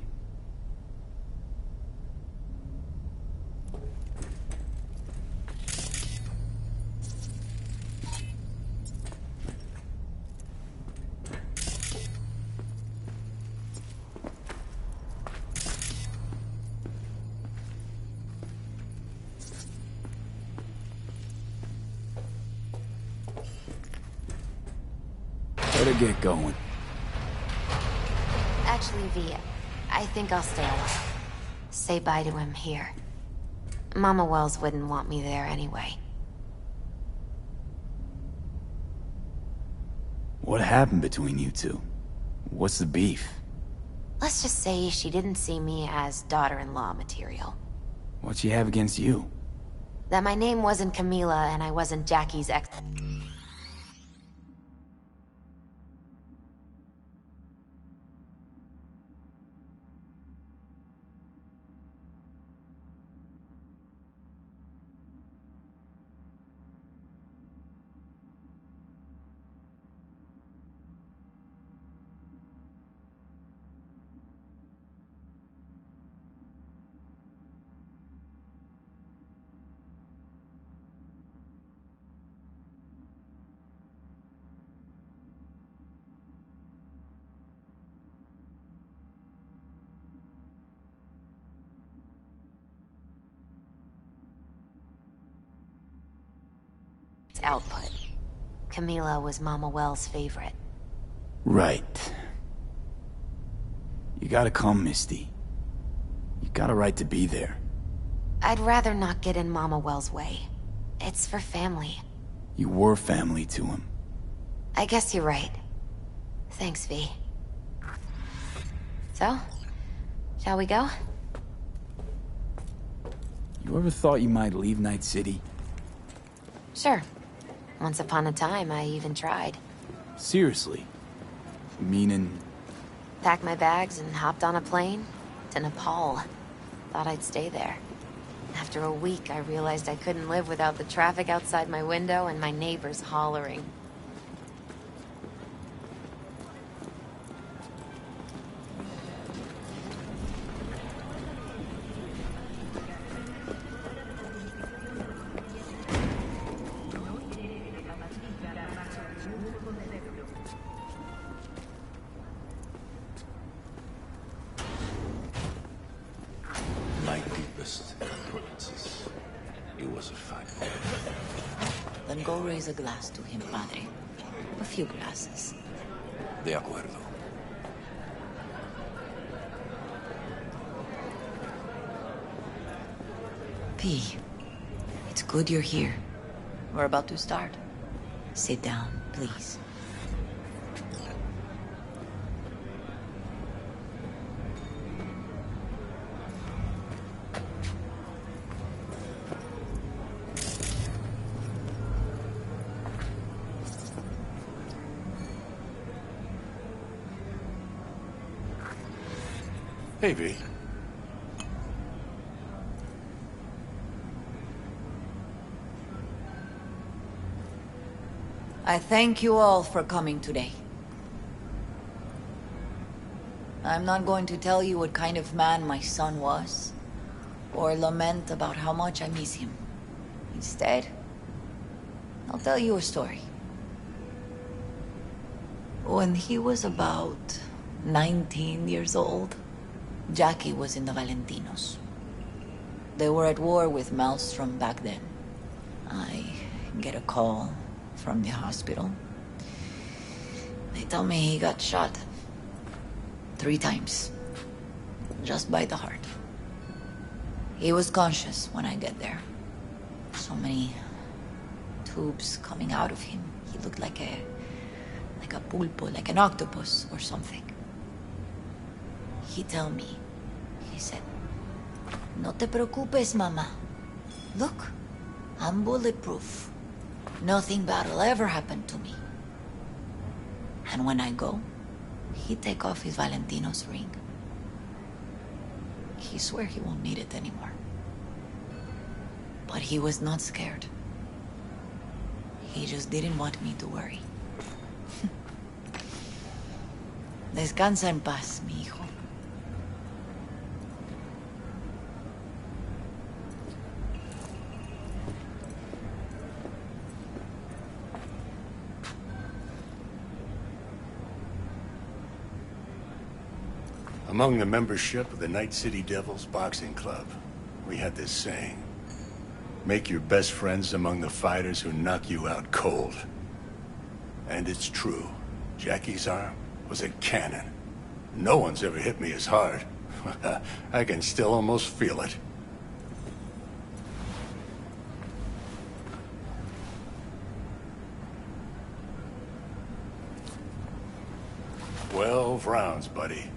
Better get going.
Actually, V, I think I'll stay a while. Say bye to him here. Mama Wells wouldn't want me there anyway.
What happened between you two? What's the beef?
Let's just say she didn't see me as daughter-in-law material.
What'd she have against you?
That my name wasn't Camila and I wasn't Jackie's ex... output. Camila was Mama Wells' favorite.
Right. You gotta come, Misty. You got a right to be there.
I'd rather not get in Mama Wells' way. It's for family.
You were family to him.
I guess you're right. Thanks, V. So, shall we go?
You ever thought you might leave Night City?
Sure. Once upon a time, I even tried.
Seriously? Meaning...
Packed my bags and hopped on a plane to Nepal. Thought I'd stay there. After a week, I realized I couldn't live without the traffic outside my window and my neighbors hollering.
My deepest condolences. It was a fight.
Then go raise a glass to him, Padre. A few glasses.
De acuerdo.
P, it's good you're here. We're about to start. Sit down, please.
Hey, V.
I thank you all for coming today. I'm not going to tell you what kind of man my son was, or lament about how much I miss him. Instead, I'll tell you a story. When he was about 19 years old, Jackie was in the Valentinos. They were at war with Maelstrom back then. I get a call from the hospital. They tell me he got shot 3 times. just by the heart. He was conscious when I get there. So many tubes coming out of him. He looked like a pulpo, like an octopus or something. He told me, he said, "No te preocupes, mama. Look, I'm bulletproof. Nothing bad will ever happen to me." And when I go, he take off his Valentino's ring. He swear he won't need it anymore. But he was not scared. He just didn't want me to worry. Descansa en paz, mi hijo.
Among the membership of the Night City Devils Boxing Club, we had this saying: make your best friends among the fighters who knock you out cold. And it's true. Jackie's arm was a cannon. No one's ever hit me as hard. I can still almost feel it. 12 rounds, buddy.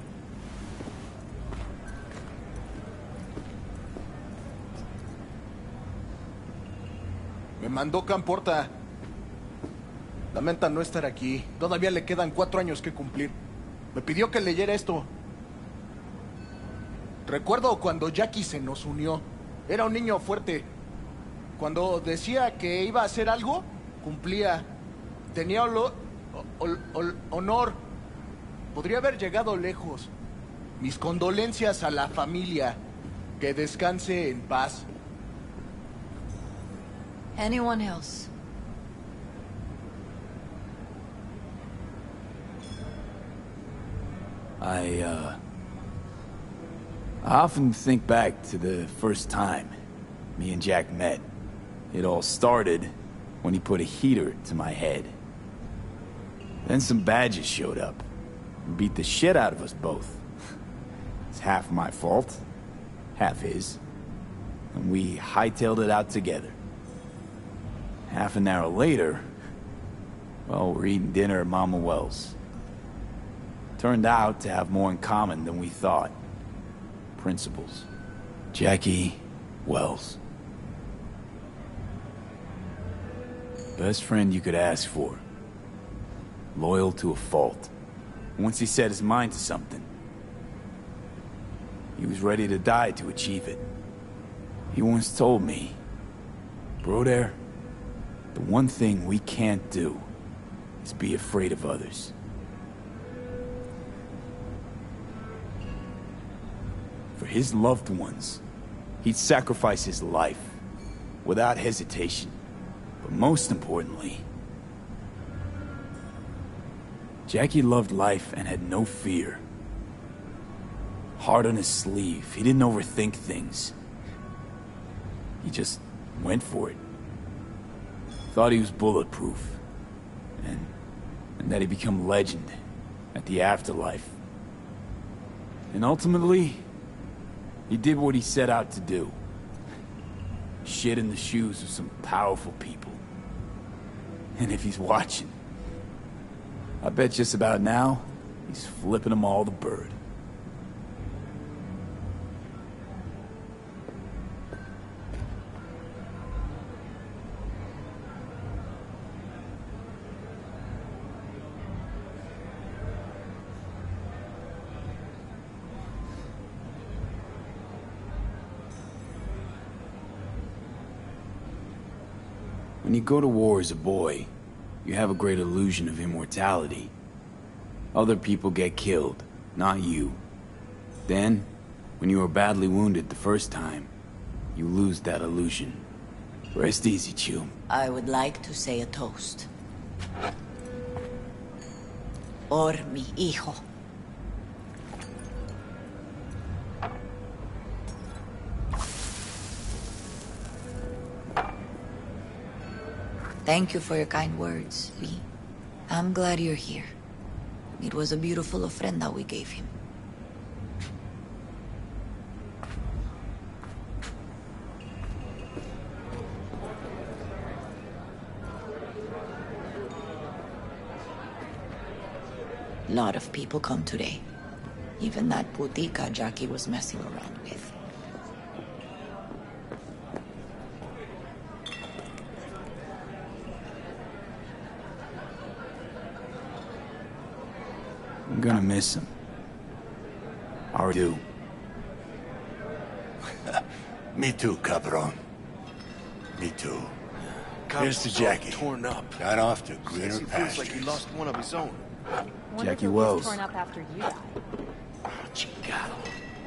Me mandó Camporta. Lamenta no estar aquí. Todavía le quedan 4 años que cumplir. Me pidió que leyera esto. Recuerdo cuando Jackie se nos unió. Era un niño fuerte. Cuando decía que iba a hacer algo, cumplía. Tenía honor. Podría haber llegado lejos. Mis condolencias a la familia. Que descanse en paz.
Anyone else?
I often think back to the first time me and Jack met. It all started when he put a heater to my head. Then some badges showed up and beat the shit out of us both. It's half my fault, half his. And we hightailed it out together. Half an hour later, well, we're eating dinner at Mama Wells. Turned out to have more in common than we thought. Principles. Jackie Wells. Best friend you could ask for. Loyal to a fault. Once he set his mind to something, he was ready to die to achieve it. He once told me, "Broder, the one thing we can't do is be afraid of others." For his loved ones, he'd sacrifice his life without hesitation. But most importantly, Jackie loved life and had no fear. Heart on his sleeve, he didn't overthink things. He just went for it. Thought he was bulletproof, and that he'd become legend at the afterlife. And ultimately, he did what he set out to do. Shit in the shoes of some powerful people. And if he's watching, I bet just about now, he's flipping them all the bird. When you go to war as a boy, you have a great illusion of immortality. Other people get killed, not you. Then, when you are badly wounded the first time, you lose that illusion. Rest easy, Chew.
I would like to say a toast. Por mi hijo. Thank you for your kind words, V. I'm glad you're here. It was a beautiful ofrenda we gave him. Lot of people come today. Even that putica Jackie was messing around with.
I'm gonna miss him. I do.
Me too, cabron. Me too. Here's to Jackie.
Torn up.
Got off to greener
Says he feels
pastures.
like he lost one of his own.
Jackie Wells.
Torn up after you died.
Chingado.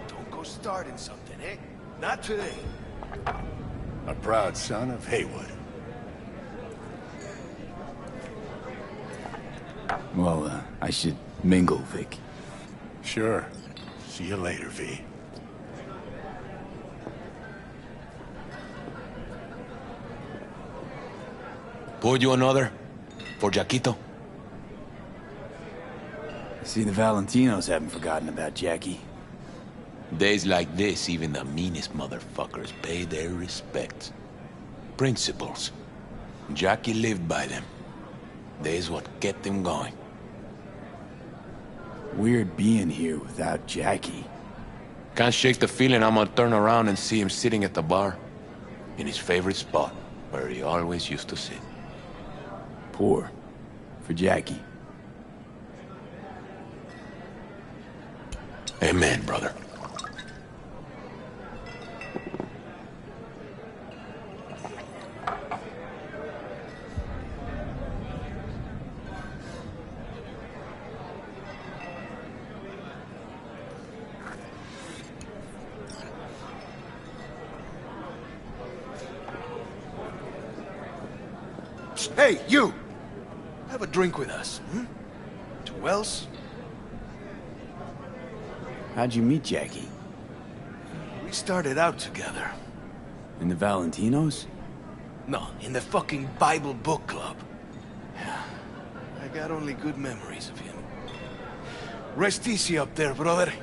Don't go starting something, eh? Not today.
A proud son of Haywood.
Well, I should mingle, Vic.
Sure. See you later, V.
Pour you another? For Jaquito?
See, the Valentinos haven't forgotten about Jackie.
Days like this, even the meanest motherfuckers pay their respects. Principles. Jackie lived by them. They's what kept him going.
Weird being here without Jackie.
Can't shake the feeling I'm gonna turn around and see him sitting at the bar. In his favorite spot, where he always used to sit.
Poor. For Jackie.
Amen, brother.
Hey, you! Have a drink with us, hmm? To Wells?
How'd you meet Jackie?
We started out together.
In the Valentinos?
No, in the fucking Bible book club. I got only good memories of him. Rest easy up there, brother.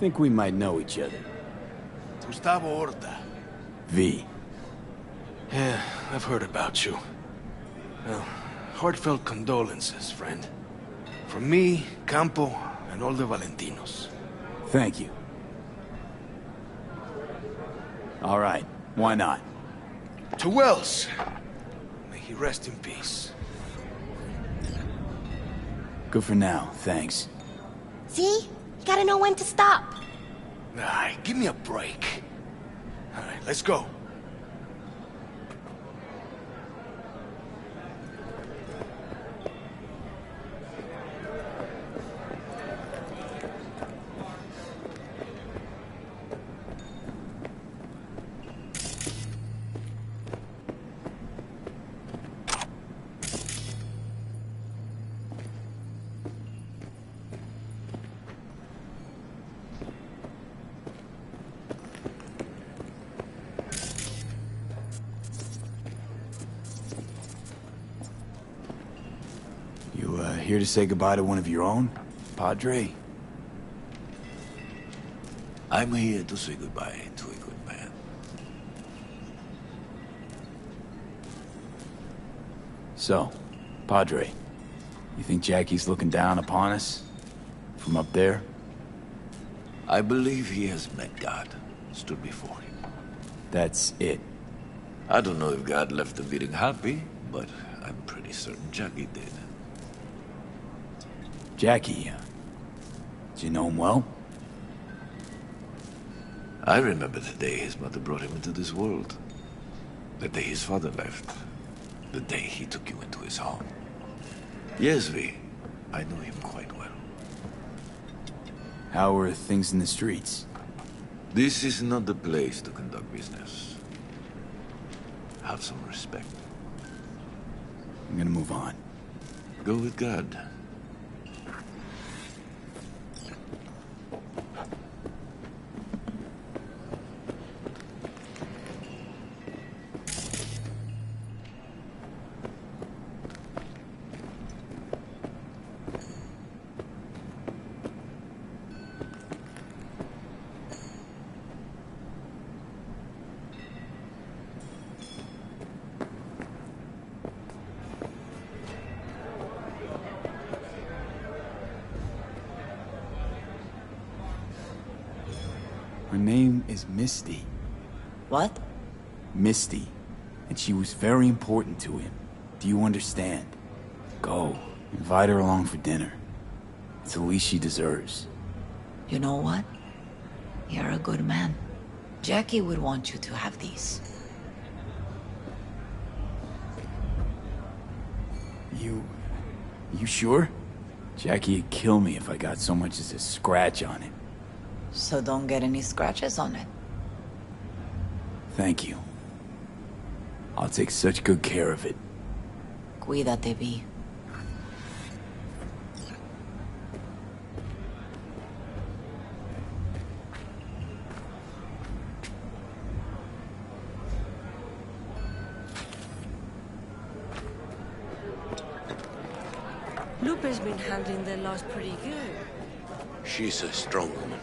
Think we might know each other.
Gustavo Horta.
V.
Yeah, I've heard about you. Well, heartfelt condolences, friend. From me, Campo, and all the Valentinos.
Thank you. All right, why not?
To Wells! May he rest in peace.
Good for now, thanks.
See? You gotta know when to stop.
Nah, give me a break. All right, let's go.
Here to say goodbye to one of your own, Padre?
I'm here to say goodbye to a good man.
So, Padre, you think Jackie's looking down upon us? From up there?
I believe he has met God, stood before him.
That's it.
I don't know if God left the meeting happy, but I'm pretty certain Jackie did.
Jackie, do you know him well?
I remember the day his mother brought him into this world. The day his father left. The day he took you into his home. Yes, V. I know him quite well.
How are things in the streets?
This is not the place to conduct business. Have some respect.
I'm gonna move on.
Go with God.
Her name is Misty.
What?
Misty. And she was very important to him. Do you understand? Go. Invite her along for dinner. It's the least she deserves.
You know what? You're a good man. Jackie would want you to have these.
You sure? Jackie'd kill me if I got so much as a scratch on it.
So don't get any scratches on it.
Thank you. I'll take such good care of it.
Cuídate, Vi.
Lupe's been handling their loss pretty good.
She's a strong woman.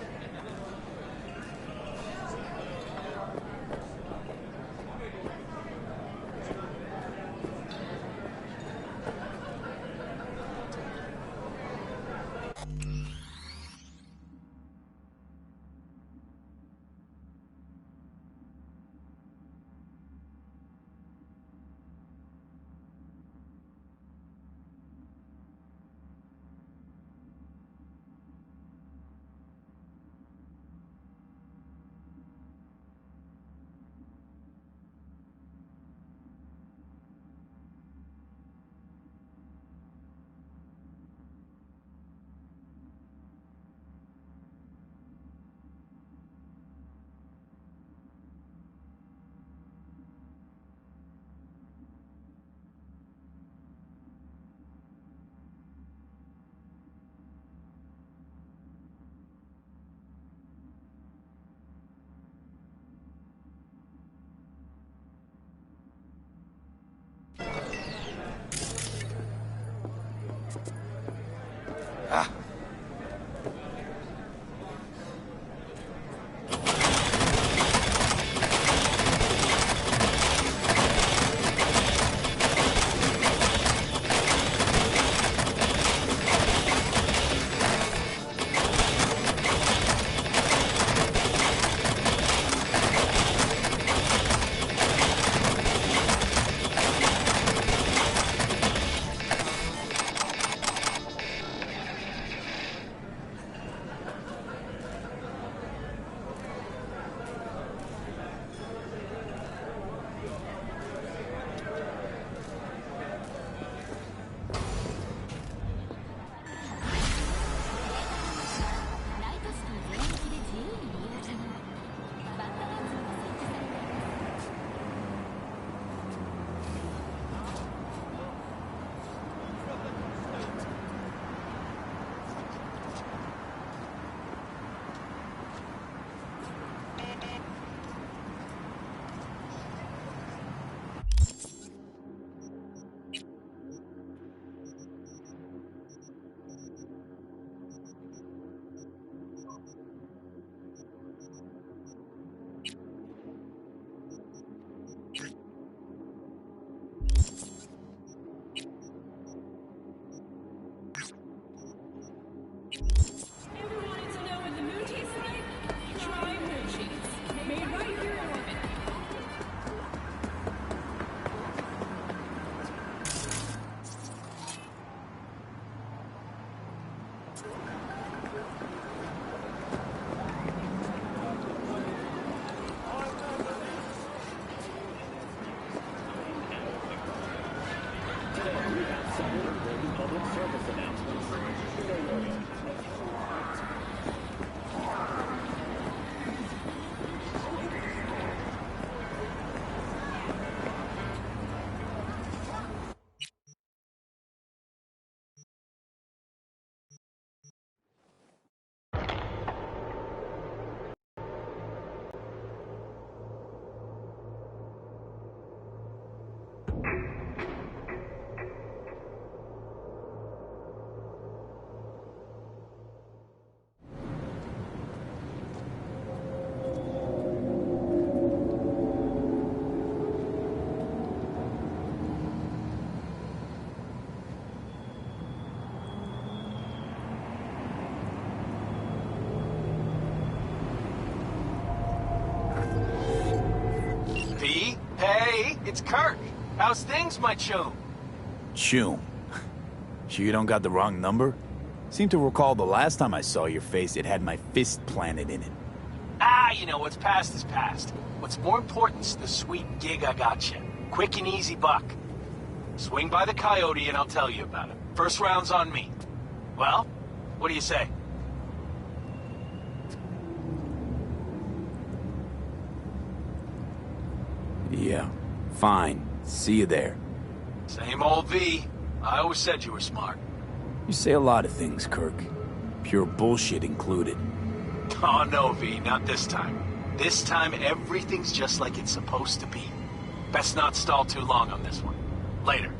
it's Kirk. How's things, my chum?
Chum. Sure you don't got the wrong number? Seem to recall the last time I saw your face, it had my fist planted in it.
Ah, you know, what's past is past. What's more important is the sweet gig I got you. Quick and easy buck. Swing by the Coyote and I'll tell you about it. First round's on me. Well, what do you say?
Yeah, fine. See you there.
Same old V. I always said you were smart.
You say a lot of things, Kirk. Pure bullshit included.
Oh no, V, not this time. This time everything's just like it's supposed to be. Best not stall too long on this one. Later.